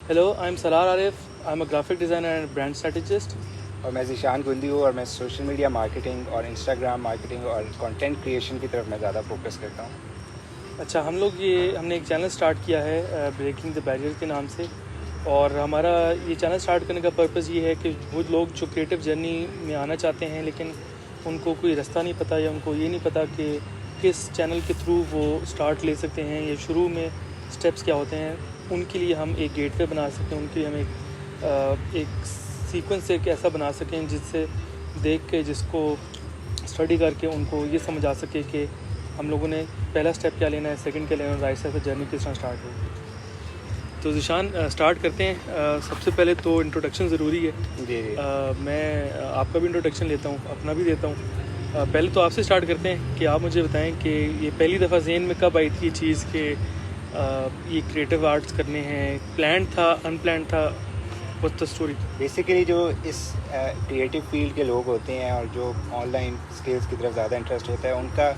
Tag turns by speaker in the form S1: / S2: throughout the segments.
S1: Hello, I'm Salar Arif. I'm a graphic designer and brand strategist.
S2: और मैं ज़ीशान गुंदी हूँ और मैं सोशल मीडिया मार्केटिंग और इंस्टाग्राम मार्केटिंग और कंटेंट क्रिएशन की तरफ मैं ज़्यादा फोकस करता हूँ।
S1: अच्छा, हमने एक चैनल स्टार्ट किया है ब्रेकिंग द बैरियर के नाम से। और हमारा ये चैनल स्टार्ट करने का पर्पज़ ये है कि वो लोग जो क्रिएटिव जर्नी में आना चाहते हैं लेकिन उनको कोई रास्ता नहीं पता या उनको ये नहीं पता कि किस चैनल के थ्रू वो स्टार्ट ले सकते हैं या शुरू में स्टेप्स क्या होते हैं, उनके लिए हम एक गेटवे बना सकते हैं। उनके लिए हम एक सीक्वेंस एक ऐसा बना सकें जिससे देख के, जिसको स्टडी करके उनको ये समझ आ सके कि हम लोगों ने पहला स्टेप क्या लेना है, सेकंड क्या लेना है, राइट से जर्नी किस तरह स्टार्ट होगी। तो ज़ीशान स्टार्ट करते हैं। सबसे पहले तो इंट्रोडक्शन ज़रूरी है।
S2: जी।
S1: मैं आपका भी इंट्रोडक्शन लेता हूँ, अपना भी देता हूँ। पहले तो आपसे स्टार्ट करते हैं कि आप मुझे बताएं कि ये पहली दफ़ा ज़हन में कब आई थी ये चीज़ कि ये क्रिएटिव आर्ट्स करने हैं। प्लान था, अनप्लान था, व्हाट्स द स्टोरी?
S2: बेसिकली जो इस क्रिएटिव फील्ड के लोग होते हैं और जो ऑनलाइन स्किल्स की तरफ ज़्यादा इंटरेस्ट होता है, उनका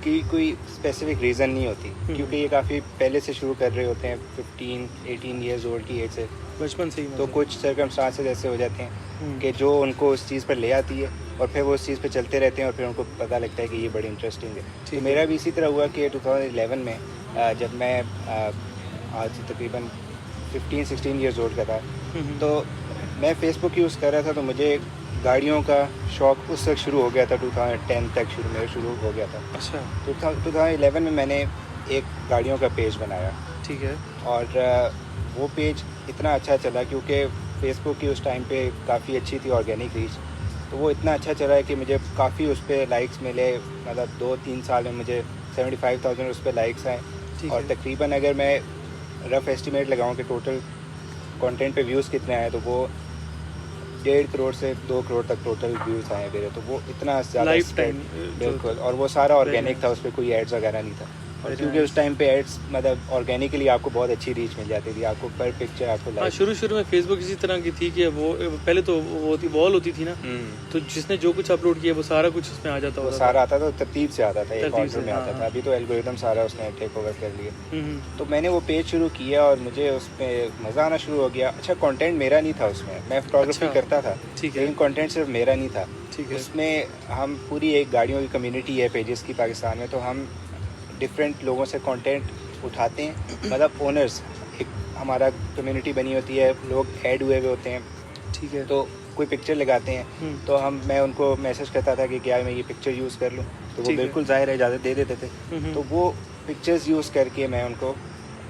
S2: की कोई स्पेसिफिक रीज़न नहीं होती, क्योंकि ये काफ़ी पहले से शुरू कर रहे होते हैं 15-18 ईयर्स ओल्ड की एज से,
S1: बचपन से ही।
S2: तो कुछ सर्कमस्टांसेस ऐसे हो जाते हैं कि जो उनको उस चीज़ पर ले आती है और फिर वो उस चीज़ पर चलते रहते हैं और फिर उनको पता लगता है कि ये बड़ी इंटरेस्टिंग है। तो मेरा भी इसी तरह हुआ कि 2011 में जब मैं आज से तकरीबन 15-16 ईयर्स ओल्ड का था, तो मैं फ़ेसबुक यूज़ कर रहा था, तो मुझे गाड़ियों का शौक़ उस वक्त शुरू हो गया था। 2010 तक शुरू हो गया था।
S1: अच्छा।
S2: 2011 में मैंने एक गाड़ियों का पेज बनाया।
S1: ठीक है।
S2: और वो पेज इतना अच्छा चला क्योंकि फ़ेसबुक की उस टाइम पे काफ़ी अच्छी थी ऑर्गेनिक रीच, तो वो इतना अच्छा चला है कि मुझे काफ़ी उस पर लाइक्स मिले। मतलब 2-3 साल में मुझे 75,000 उस पर लाइक्स आए। और तकरीबन अगर मैं रफ़ एस्टिमेट लगाऊं कि टोटल कंटेंट पे व्यूज़ कितने आए, तो वो 1.5 करोड़ से 2 करोड़ तक टोटल व्यूज़ आए मेरे। तो वो इतना ज़्यादा
S1: लाइफ टाइम,
S2: बिल्कुल। और वो सारा ऑर्गेनिक था, उस पर कोई एड्स वगैरह नहीं था। और क्योंकि उस टाइम पे एड्स मतलब ऑर्गेनिकली आपको बहुत अच्छी रीच मिल जाती थी, आपको पर पिक्चर आपको
S1: हाँ, शुरू में फेसबुक इसी तरह की थी कि वो पहले तो वो होती वॉल होती थी ना, तो जिसने जो कुछ अपलोड किया वो सारा कुछ उसमें आ जाता
S2: वो सारा आता था, तो तरतीब से आता था, एक ऑर्डर में आता था। अभी तो एल्गोरिथम सारा उसने टेक ओवर कर लिया। तो मैंने वो पेज शुरू किया और मुझे उसमें मज़ा आना शुरू हो गया। अच्छा, कंटेंट मेरा नहीं था उसमें, मैं फोटोग्राफी करता था, लेकिन कंटेंट सिर्फ मेरा नहीं था। उसमें हम पूरी एक गाड़ियों की कम्युनिटी है पेजेस की पाकिस्तान में, तो हम डिफरेंट लोगों से कंटेंट उठाते हैं। मतलब ओनर्स, एक हमारा कम्युनिटी बनी होती है, लोग ऐड हुए हुए होते हैं।
S1: ठीक है।
S2: तो कोई पिक्चर लगाते हैं तो मैं उनको मैसेज करता था कि क्या मैं ये पिक्चर यूज़ कर लूँ, तो वो बिल्कुल ज़ाहिर है इजाज़त दे देते थे। तो वो पिक्चर्स यूज़ करके मैं उनको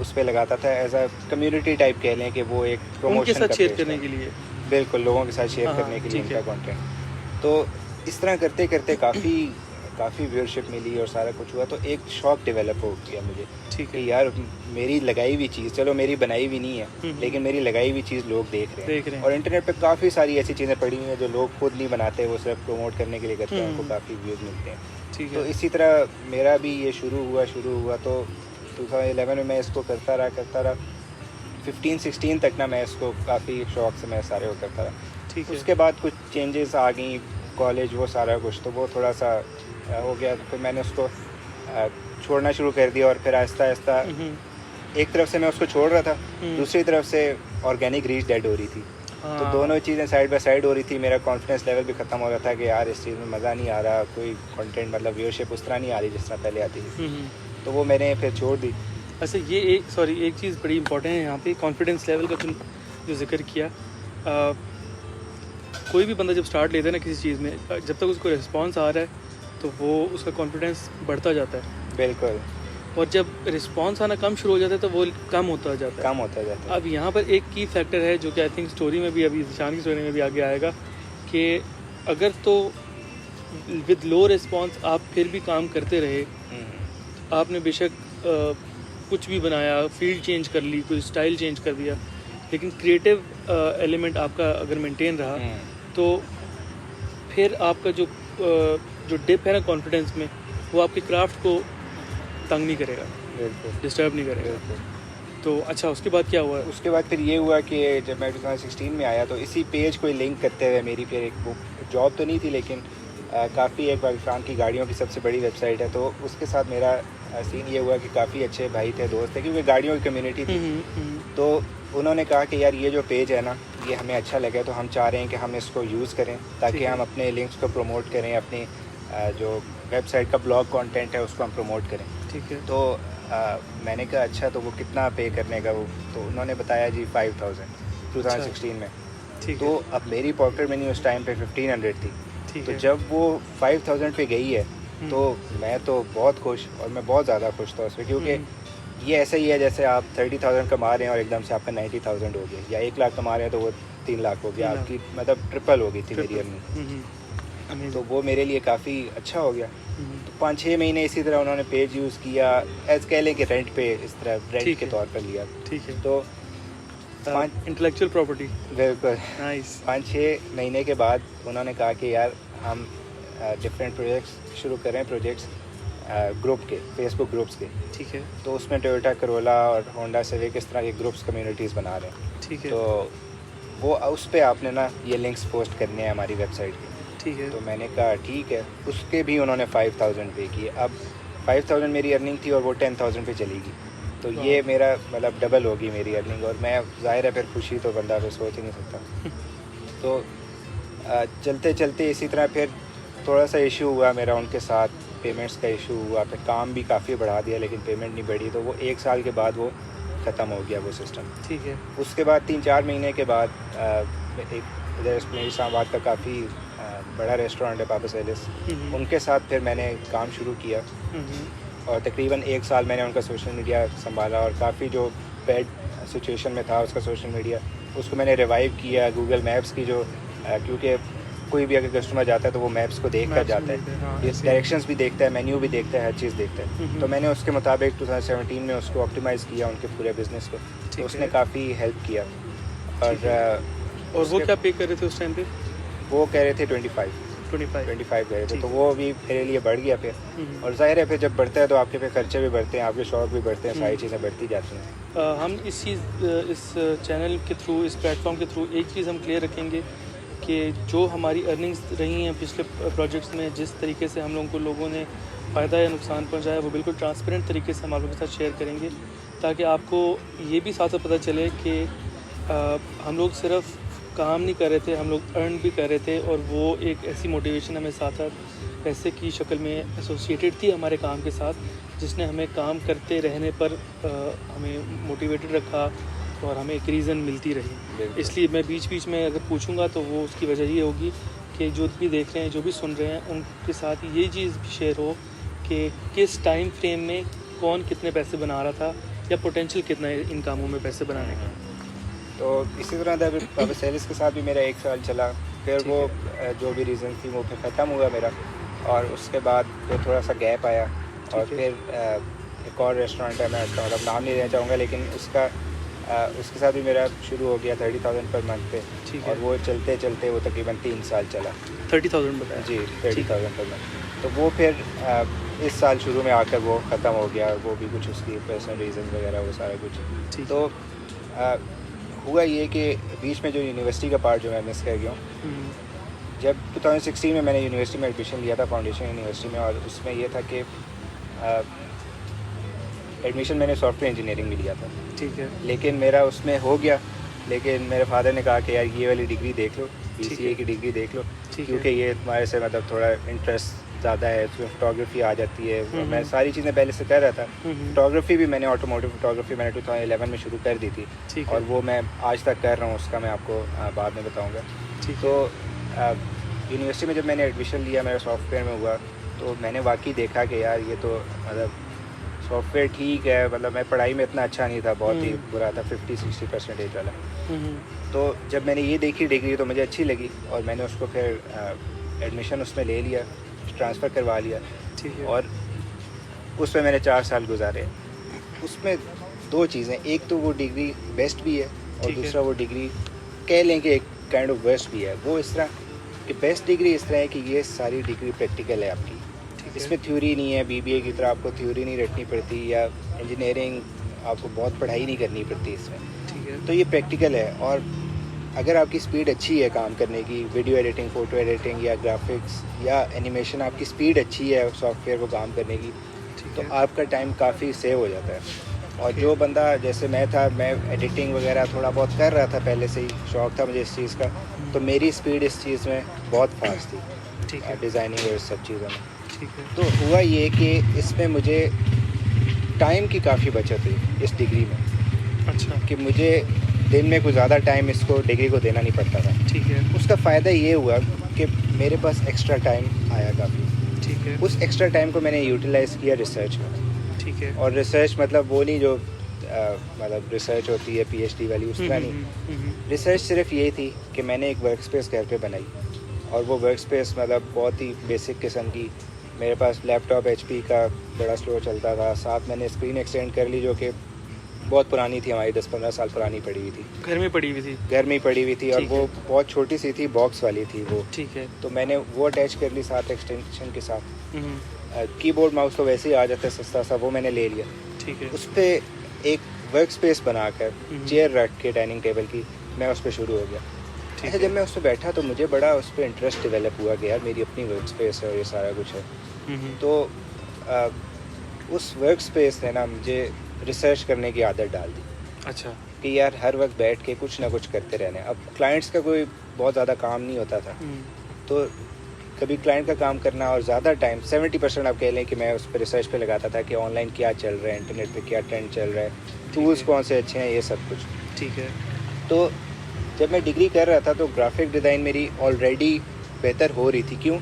S2: उस पर लगाता था, एज आ कम्युनिटी टाइप कह लें कि वो एक प्रमोशन का
S1: शेयर करने के लिए।
S2: बिल्कुल, लोगों के साथ शेयर करने के लिए उनका कॉन्टेंट। तो इस तरह करते करते काफ़ी व्यूअरशिप मिली और सारा कुछ हुआ, तो एक शौक डेवलप हो गया मुझे।
S1: ठीक है
S2: कि यार मेरी लगाई हुई चीज़, चलो मेरी बनाई हुई नहीं है, लेकिन मेरी लगाई हुई चीज़ लोग देख रहे हैं। और इंटरनेट पे काफ़ी सारी ऐसी चीज़ें पड़ी हुई हैं जो लोग खुद नहीं बनाते, वो सिर्फ प्रमोट करने के लिए करते हैं, उनको काफ़ी व्यूज़ मिलते हैं।
S1: ठीक है।
S2: तो इसी तरह मेरा भी ये शुरू हुआ। तो 2011 में मैं इसको करता रहा 15-16 तक ना, मैं इसको काफ़ी शौक से मैं सारे वो करता रहा।
S1: ठीक है।
S2: उसके बाद कुछ चेंजेस आ गई, कॉलेज वो सारा कुछ, तो वो थोड़ा सा हो गया। तो फिर मैंने उसको छोड़ना शुरू कर दिया। और फिर आहिस्ता एक तरफ से मैं उसको छोड़ रहा था, दूसरी तरफ से ऑर्गेनिक रीच डेड हो रही थी। तो दोनों चीज़ें साइड बाय साइड हो रही थी। मेरा कॉन्फिडेंस लेवल भी ख़त्म हो रहा था कि यार इस चीज़ में मज़ा नहीं आ रहा, कोई कंटेंट मतलब व्यूअरशिप उस तरह नहीं आ रही जिस तरह पहले आती थी। तो वो मैंने फिर छोड़ दी।
S1: अच्छा, ये एक चीज़ बड़ी इंपॉर्टेंट है यहाँ पे, कॉन्फिडेंस लेवल का तुम जो जिक्र किया। कोई भी बंदा जब स्टार्ट लेता है ना किसी चीज़ में, जब तक उसको रिस्पॉन्स आ रहा है तो वो उसका कॉन्फिडेंस बढ़ता जाता है।
S2: बिल्कुल।
S1: और जब रिस्पॉन्स आना कम शुरू हो जाता है तो वो कम होता जाता है। अब यहाँ पर एक की फैक्टर है जो कि आई थिंक स्टोरी में भी, अभी ज़ीशान की स्टोरी में भी आगे आएगा, कि अगर तो विद लो रिस्पॉन्स आप फिर भी काम करते रहे, आपने बेशक कुछ भी बनाया, फील्ड चेंज कर ली, कोई स्टाइल चेंज कर दिया, लेकिन क्रिएटिव एलिमेंट आपका अगर मेंटेन रहा, तो फिर आपका जो डिप है ना कॉन्फिडेंस में, वो आपके क्राफ्ट को तंग नहीं करेगा, डिस्टर्ब नहीं करेगा। तो अच्छा, उसके बाद क्या हुआ?
S2: उसके बाद फिर ये हुआ कि जब मैं 2016 में आया, तो इसी पेज को लिंक करते हुए मेरी फिर एक जॉब तो नहीं थी, लेकिन काफ़ी एक पाकिस्तान की गाड़ियों की सबसे बड़ी वेबसाइट है, तो उसके साथ मेरा सीन ये हुआ कि काफ़ी अच्छे भाई थे, दोस्त थे, क्योंकि गाड़ियों की कम्युनिटी थी। तो उन्होंने कहा कि यार ये जो पेज है ना, ये हमें अच्छा लगे, तो हम चाह रहे हैं कि हम इसको यूज़ करें ताकि हम अपने लिंक्स को प्रमोट करें, अपनी जो वेबसाइट का ब्लॉग कंटेंट है उसको हम प्रमोट करें।
S1: ठीक है।
S2: तो मैंने कहा अच्छा, तो वो कितना पे करने का वो, तो उन्होंने बताया जी 5000 2016 में। तो अब मेरी पॉकेट मनी उस टाइम पे 1500 थी। तो जब वो 5000 पे गई है तो मैं तो बहुत खुश, और मैं बहुत ज़्यादा खुश था उसमें, क्योंकि ये ऐसा ही है जैसे आप 30,000 कमा रहे हैं और एकदम से आपका 90,000 हो गया, या 1 लाख कमा रहे हैं तो वो 3 लाख हो गया, आपकी मतलब ट्रिपल हो गई थी मेरी अर्निंग। तो वो मेरे लिए काफ़ी अच्छा हो गया। तो 5-6 महीने इसी तरह उन्होंने पेज यूज़ किया, एज कह लें कि रेंट पे, इस तरह रेंट के तौर पर लिया।
S1: ठीक है।
S2: तो
S1: इंटेलेक्चुअल प्रॉपर्टी,
S2: बिल्कुल।
S1: नाइस।
S2: 5-6 महीने के बाद उन्होंने कहा कि यार हम डिफरेंट प्रोजेक्ट्स शुरू करें, प्रोजेक्ट्स ग्रुप के, फेसबुक ग्रुप्स के।
S1: ठीक है।
S2: तो उसमें टोयोटा करोला और होंडा सिविक इस तरह के ग्रुप्स, कम्युनिटीज़ बना रहे हैं।
S1: ठीक है।
S2: तो वो उस पर आपने ना ये लिंक्स पोस्ट करने हैं हमारी वेबसाइट पे।
S1: ठीक है।
S2: तो मैंने कहा ठीक है। उसके भी उन्होंने 5000 पे किए। अब 5000 मेरी अर्निंग थी और वो 10,000 पे चलेगी, तो ये मेरा मतलब डबल होगी मेरी अर्निंग, और मैं ज़ाहिर है फिर खुशी तो बंदा फिर सोच ही नहीं सकता। तो चलते चलते इसी तरह फिर थोड़ा सा इशू हुआ मेरा उनके साथ, पेमेंट्स का इशू हुआ, फिर काम भी काफ़ी बढ़ा दिया लेकिन पेमेंट नहीं बढ़ी, तो वो 1 साल के बाद वो ख़त्म हो गया वो सिस्टम।
S1: ठीक है।
S2: उसके बाद 3-4 महीने के बाद एक इधर मेरी इस्लामाबाद का काफ़ी बड़ा रेस्टोरेंट है पापा सेलिस, उनके साथ फिर मैंने काम शुरू किया, और तकरीबन 1 साल मैंने उनका सोशल मीडिया संभाला, और काफ़ी जो बैड सिचुएशन में था उसका सोशल मीडिया, उसको मैंने रिवाइव किया। गूगल मैप्स की जो क्योंकि कोई भी अगर कस्टमर जाता है तो वो मैप्स को देख कर जाता है, ये डायरेक्शंस भी देखता है, मेन्यू भी देखता है, हर चीज़ देखता है। तो मैंने उसके मुताबिक 2017 में उसको ऑप्टिमाइज़ किया, उनके पूरे बिज़नेस को। तो उसने काफ़ी हेल्प किया। और
S1: वो क्या पे कर रहे थे उस टाइम पे?
S2: वो कह रहे थे 25 कह रहे थे, तो वो भी मेरे लिए बढ़ गया फिर। और जाहिर है फिर जब बढ़ता है तो आपके फिर खर्चे भी बढ़ते हैं, आपके शौक भी बढ़ते हैं, सारी चीज़ें बढ़ती जाती हैं।
S1: हम इस चैनल के थ्रू, इस प्लेटफॉर्म के थ्रू एक चीज़ हम क्लियर रखेंगे कि जो हमारी अर्निंग्स रही हैं पिछले प्रोजेक्ट्स में, जिस तरीके से हम लोगों ने फ़ायदा या नुकसान पहुंचाया, वो बिल्कुल ट्रांसपेरेंट तरीके से हम आप लोगों के साथ शेयर करेंगे, ताकि आपको ये भी साथ साथ पता चले कि हम लोग सिर्फ काम नहीं कर रहे थे, हम लोग अर्न भी कर रहे थे, और वो एक ऐसी मोटिवेशन हमें साथ साथ पैसे की शक्ल में एसोसिएटेड थी हमारे काम के साथ, जिसने हमें काम करते रहने पर हमें मोटिवेटेड रखा और हमें एक रीज़न मिलती रही। इसलिए मैं बीच बीच में अगर पूछूंगा तो वो उसकी वजह ये होगी कि जो भी देख रहे हैं, जो भी सुन रहे हैं, उनके साथ ये चीज़ भी शेयर हो कि किस टाइम फ्रेम में कौन कितने पैसे बना रहा था, या पोटेंशियल कितना है इन कामों में पैसे बनाने का।
S2: तो इसी तरह पापा सेलिस के साथ भी मेरा 1 साल चला, फिर वो जो भी रीज़न थी वो फिर ख़त्म हुआ मेरा, और उसके बाद फिर थोड़ा सा गैप आया, और फिर एक और रेस्टोरेंट है, मैं उसका मतलब नाम नहीं लेना चाहूँगा, लेकिन उसके साथ भी मेरा शुरू हो गया 30,000 पर मंथ पे, और वो चलते चलते वो तकरीबन 3 साल चला।
S1: 30,000 बताया जी?
S2: 30,000 पर मंथ। तो वो फिर इस साल शुरू में आकर वो ख़त्म हो गया, वो भी कुछ उसकी पर्सनल रीज़न वगैरह वो सारा कुछ। तो हुआ ये कि बीच में जो यूनिवर्सिटी का पार्ट जो मैं मिस कर गया हूँ, जब 2016 में मैंने यूनिवर्सिटी में एडमिशन लिया था, फाउंडेशन यूनिवर्सिटी में, और उसमें ये था कि एडमिशन मैंने सॉफ्टवेयर इंजीनियरिंग में लिया था। ठीक है। लेकिन मेरा उसमें हो गया, लेकिन मेरे फादर ने कहा कि यार ये वाली डिग्री देख लो, BCA की डिग्री देख लो, क्योंकि ये तुम्हारे से मतलब थोड़ा इंटरेस्ट ज़्यादा है, उसमें फोटोग्राफी आ जाती है। मैं सारी चीज़ें पहले से कर रहा था। फोटोग्राफी भी मैंने, ऑटोमोटिव फोटोग्राफी मैंने 2011 में शुरू कर दी थी, और वो मैं आज तक कर रहा हूँ, उसका मैं आपको बाद में बताऊँगा। तो यूनिवर्सिटी में जब मैंने एडमिशन लिया, मेरा सॉफ्टवेयर में हुआ, तो मैंने वाकई देखा कि यार ये तो मतलब सॉफ्टवेयर ठीक है, मतलब मैं पढ़ाई में इतना अच्छा नहीं था, बहुत ही बुरा था, 50-60% वाला। तो जब मैंने ये देखी डिग्री तो मुझे अच्छी लगी, और मैंने उसको फिर एडमिशन उसमें ले लिया, ट्रांसफ़र करवा लिया। ठीक है। और उसमें मैंने 4 साल गुजारे। उसमें 2 चीज़ें, एक तो वो डिग्री बेस्ट भी है, और दूसरा वो डिग्री कह लें कि एक काइंड ऑफ वर्स्ट भी है। वो इस तरह कि बेस्ट डिग्री इस तरह है कि ये सारी डिग्री प्रैक्टिकल है आपकी, इसमें थ्योरी नहीं है, BBA की तरह आपको थ्योरी नहीं रटनी पड़ती, या इंजीनियरिंग आपको बहुत पढ़ाई नहीं करनी पड़ती इसमें। ठीक है। तो ये प्रैक्टिकल है, और अगर आपकी स्पीड अच्छी है काम करने की, वीडियो एडिटिंग, फ़ोटो एडिटिंग या ग्राफिक्स या एनिमेशन, आपकी स्पीड अच्छी है सॉफ्टवेयर को काम करने की, तो आपका टाइम काफ़ी सेव हो जाता है। और जो बंदा जैसे मैं था, मैं एडिटिंग वगैरह थोड़ा बहुत कर रहा था पहले से ही, शौक़ था मुझे इस चीज़ का, तो मेरी स्पीड इस चीज़ में बहुत फास्ट थी,
S1: ठीक है,
S2: डिज़ाइनिंग और इस सब चीज़ों में।
S1: ठीक है,
S2: तो हुआ ये कि इसमें मुझे टाइम की काफ़ी बचत हुई इस डिग्री में,
S1: अच्छा,
S2: कि मुझे दिन में कुछ ज़्यादा टाइम इसको डिग्री को देना नहीं पड़ता था।
S1: ठीक है,
S2: उसका फ़ायदा ये हुआ कि मेरे पास एक्स्ट्रा टाइम आया काफ़ी।
S1: ठीक है,
S2: उस एक्स्ट्रा टाइम को मैंने यूटिलाइज़ किया रिसर्च में।
S1: ठीक है,
S2: और रिसर्च मतलब वो नहीं जो मतलब रिसर्च होती है पीएचडी वाली, उस तरह नहीं। रिसर्च सिर्फ यही थी कि मैंने एक वर्क स्पेस घर पे बनाई, और वो वर्क स्पेस मतलब बहुत ही बेसिक किस्म की। मेरे पास लैपटॉप HP का बड़ा स्लो चलता था, साथ मैंने स्क्रीन एक्सटेंड कर ली जो कि बहुत पुरानी थी, हमारी 10-15 साल पुरानी पड़ी हुई थी,
S1: घर में पड़ी हुई थी,
S2: घर में ही पड़ी हुई थी, और
S1: ठीक
S2: वो
S1: है।
S2: बहुत छोटी सी थी, बॉक्स वाली थी वो।
S1: ठीक है,
S2: तो मैंने वो अटैच कर ली साथ एक्सटेंशन के साथ।
S1: हम्म,
S2: कीबोर्ड माउस तो वैसे ही आ जाता है सस्ता सा, वो मैंने ले लिया।
S1: ठीक है,
S2: उस पर एक वर्क स्पेस बनाकर
S1: हम्म।
S2: चेयर रख के डाइनिंग टेबल की मैं उस पर शुरू हो गया।
S1: ठीक
S2: अच्छा,
S1: है,
S2: जब मैं उस पर बैठा तो मुझे बड़ा उस पर इंटरेस्ट डेवलप हुआ कि यार मेरी अपनी वर्क स्पेस है और ये सारा कुछ है। तो उस वर्क स्पेस ने ना मुझे रिसर्च करने की आदत डाल दी
S1: अच्छा,
S2: कि यार हर वक्त बैठ के कुछ ना कुछ करते रहना है। अब क्लाइंट्स का कोई बहुत ज़्यादा काम नहीं होता था, तो कभी क्लाइंट का काम करना और ज़्यादा टाइम 70% आप कह लें कि मैं उस पर रिसर्च पे लगाता था कि ऑनलाइन क्या चल रहा है, इंटरनेट पे क्या ट्रेंड चल रहा है, टूल्स कौन से अच्छे हैं, ये सब कुछ।
S1: ठीक है,
S2: तो जब मैं डिग्री कर रहा था तो ग्राफिक डिज़ाइन मेरी ऑलरेडी बेहतर हो रही थी। क्यों?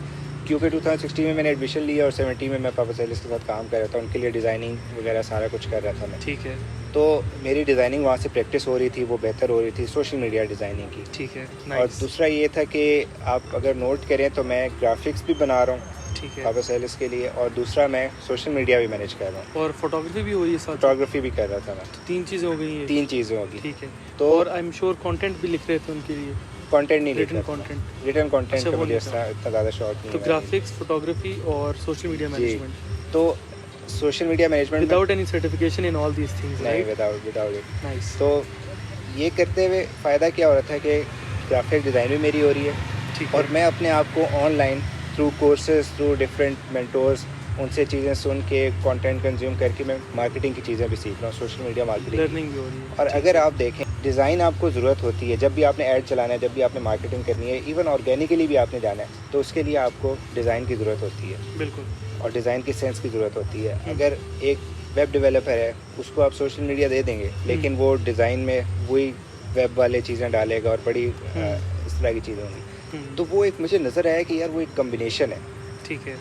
S2: क्योंकि 2016 में मैंने एडमिशन लिया और 17 में मैं पापा सेलिस के साथ काम कर रहा था, उनके लिए डिज़ाइनिंग वगैरह सारा कुछ कर रहा था मैं।
S1: ठीक है,
S2: तो मेरी डिज़ाइनिंग वहाँ से प्रैक्टिस हो रही थी, वो बेहतर हो रही थी सोशल मीडिया डिज़ाइनिंग की।
S1: ठीक है,
S2: और
S1: नाइस,
S2: दूसरा ये था कि आप अगर नोट करें तो मैं ग्राफिक्स भी बना रहा हूँ
S1: ठीक है,
S2: पापा सेलिस के लिए, और दूसरा मैं सोशल मीडिया भी मैनेज कर रहा हूँ,
S1: और फोटोग्राफी भी हो रही है साथ,
S2: फोटोग्राफी भी कर रहा था मैं।
S1: तो 3 चीज़ें हो गई हैं,
S2: 3 चीज़ें होगी।
S1: ठीक है,
S2: तो
S1: और आई एम श्योर कंटेंट भी लिख रहे थे उनके लिए,
S2: कंटेंट नहीं
S1: रिटन
S2: लिखता,
S1: कंटेंट,
S2: रिटन कंटेंट
S1: अच्छा,
S2: का
S1: वो
S2: मुझे
S1: नहीं था।
S2: इतना ज़्यादा शौक नहीं
S1: तो
S2: है।
S1: ग्राफिक्स, फोटोग्राफी और सोशल मीडिया
S2: जी,
S1: मैनेजमेंट,
S2: तो social media management
S1: without any certification in all these things,
S2: नहीं,
S1: राइट?
S2: Without it.
S1: नाइस,
S2: तो ये करते हुए फ़ायदा क्या हो रहा था कि ग्राफिक डिज़ाइन भी मेरी हो रही है,
S1: ठीक
S2: और
S1: है,
S2: मैं अपने आप को online through courses, through different mentors, उनसे चीज़ें सुन के कंटेंट कंज्यूम करके मैं मार्केटिंग की चीज़ें भी सीख रहा हूँ, सोशल मीडिया मार्केटिंग।
S1: लर्निंग भी हो रही है,
S2: और
S1: ठीक
S2: अगर
S1: है,
S2: आप देखें, डिज़ाइन आपको ज़रूरत होती है जब भी आपने ऐड चलाना है, जब भी आपने मार्केटिंग करनी है, इवन ऑर्गेनिकली भी आपने जाना है, तो उसके लिए आपको डिज़ाइन की ज़रूरत होती है
S1: बिल्कुल,
S2: और डिज़ाइन की सेंस की ज़रूरत होती है। अगर एक वेब डेवलपर है, उसको आप सोशल मीडिया दे देंगे, लेकिन वो डिज़ाइन में वही वेब वाले चीज़ें डालेगा और बड़ी इस तरह की चीज़ें होंगी, तो वो एक मुझे नज़र आया कि यार वो एक कम्बिनेशन है,
S1: ठीक है,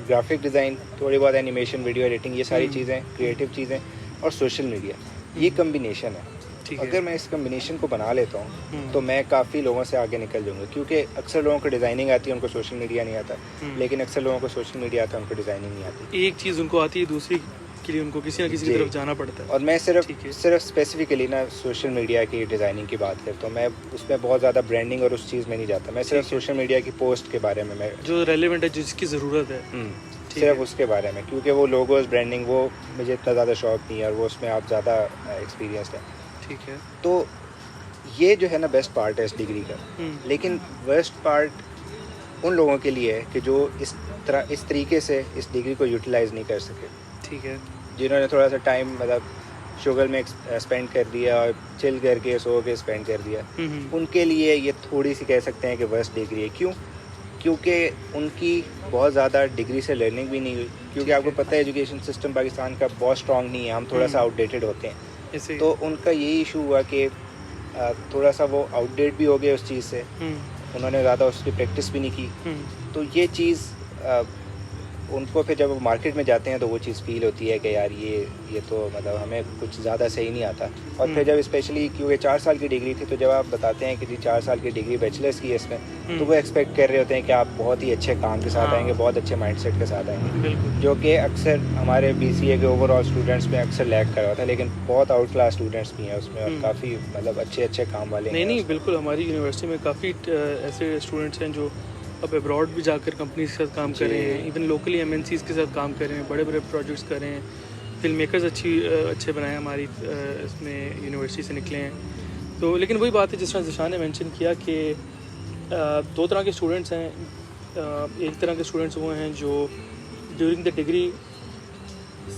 S2: ग्राफिक डिज़ाइन, थोड़ी बहुत एनिमेशन, वीडियो एडिटिंग, ये सारी चीज़ें, क्रिएटिव चीज़ें, और सोशल मीडिया, ये कम्बिनेशन है।
S1: ठीक है,
S2: अगर मैं इस कम्बिनेशन को बना लेता हूँ तो मैं काफ़ी लोगों से आगे निकल जाऊँगा, क्योंकि अक्सर लोगों को डिज़ाइनिंग आती है, उनको सोशल मीडिया नहीं आता, लेकिन अक्सर लोगों को सोशल मीडिया आता है, उनको डिज़ाइनिंग नहीं आती।
S1: एक चीज़ उनको आती है, दूसरी के लिए उनको किसी ना किसी की
S2: जी।
S1: तरफ जाना पड़ता है,
S2: और मैं
S1: ठीक है।
S2: सिर्फ स्पेसिफिकली ना सोशल मीडिया की डिज़ाइनिंग की बात करता हूँ, मैं उसमें बहुत ज़्यादा ब्रांडिंग और उस चीज़ में नहीं जाता, मैं सिर्फ
S1: ठीक है।
S2: सोशल मीडिया की पोस्ट के बारे में मैं
S1: जो रेलेवेंट है, जिसकी ज़रूरत है, ठीक
S2: सिर्फ
S1: है।
S2: उसके बारे में, क्योंकि वो लोगोज ब्रांडिंग वो मुझे इतना ज़्यादा शौक नहीं है, और वो उसमें आप ज़्यादा एक्सपीरियंसड हैं।
S1: ठीक है,
S2: तो ये जो है ना बेस्ट पार्ट है इस डिग्री का। लेकिन वर्स्ट पार्ट उन लोगों के लिए है कि जो इस तरीके से इस डिग्री को यूटिलाइज़ नहीं कर सके,
S1: ठीक है,
S2: जिन्होंने थोड़ा सा टाइम मतलब शुगर में स्पेंड कर दिया और चिल करके सो के स्पेंड कर दिया, उनके लिए ये थोड़ी सी कह सकते हैं कि वर्स्ट डिग्री है। क्यों? क्योंकि उनकी बहुत ज़्यादा डिग्री से लर्निंग भी नहीं हुई, क्योंकि आपको पता है एजुकेशन सिस्टम पाकिस्तान का बहुत स्ट्रॉन्ग नहीं है, हम थोड़ा सा आउटडेटेड होते हैं,
S1: ऐसे
S2: तो उनका यही इशू हुआ कि थोड़ा सा वो आउटडेट भी हो गए उस चीज़ से, उन्होंने ज़्यादा उसकी प्रैक्टिस भी नहीं की, तो ये चीज़ उनको फिर जब वो मार्केट में जाते हैं तो वो चीज़ फील होती है कि यार ये तो मतलब हमें कुछ ज़्यादा सही नहीं आता। और फिर जब स्पेशली क्योंकि 4 साल की डिग्री थी, तो जब आप बताते हैं कि जी 4 साल की डिग्री बैचलर्स की है इसमें, तो वो एक्सपेक्ट कर रहे होते हैं कि आप बहुत ही अच्छे काम के साथ आएंगे, बहुत अच्छे माइंडसेट के साथ आएंगे,
S1: बिल्कुल,
S2: जो कि अक्सर हमारे BCA के ओवरऑल स्टूडेंट्स में अक्सर लैग कर रहा था, लेकिन बहुत आउट क्लास स्टूडेंट्स भी हैं उसमें, और काफ़ी मतलब अच्छे काम वाले हैं।
S1: नहीं, बिल्कुल, हमारी यूनिवर्सिटी में काफ़ी ऐसे स्टूडेंट्स हैं जो अब अब्रॉड भी जाकर कंपनीज के साथ काम कर रहे हैं, इवन लोकली MNCs के साथ काम कर रहे हैं, बड़े बड़े प्रोजेक्ट्स कर रहे हैं, फिल्म मेकर्स अच्छे बनाए हमारी इसमें यूनिवर्सिटी से निकले हैं। तो लेकिन वही बात है जिस तरह ज़िशान ने मेंशन किया कि 2 तरह के स्टूडेंट्स हैं। एक तरह के स्टूडेंट्स वो हैं जो ड्यूरिंग द डिग्री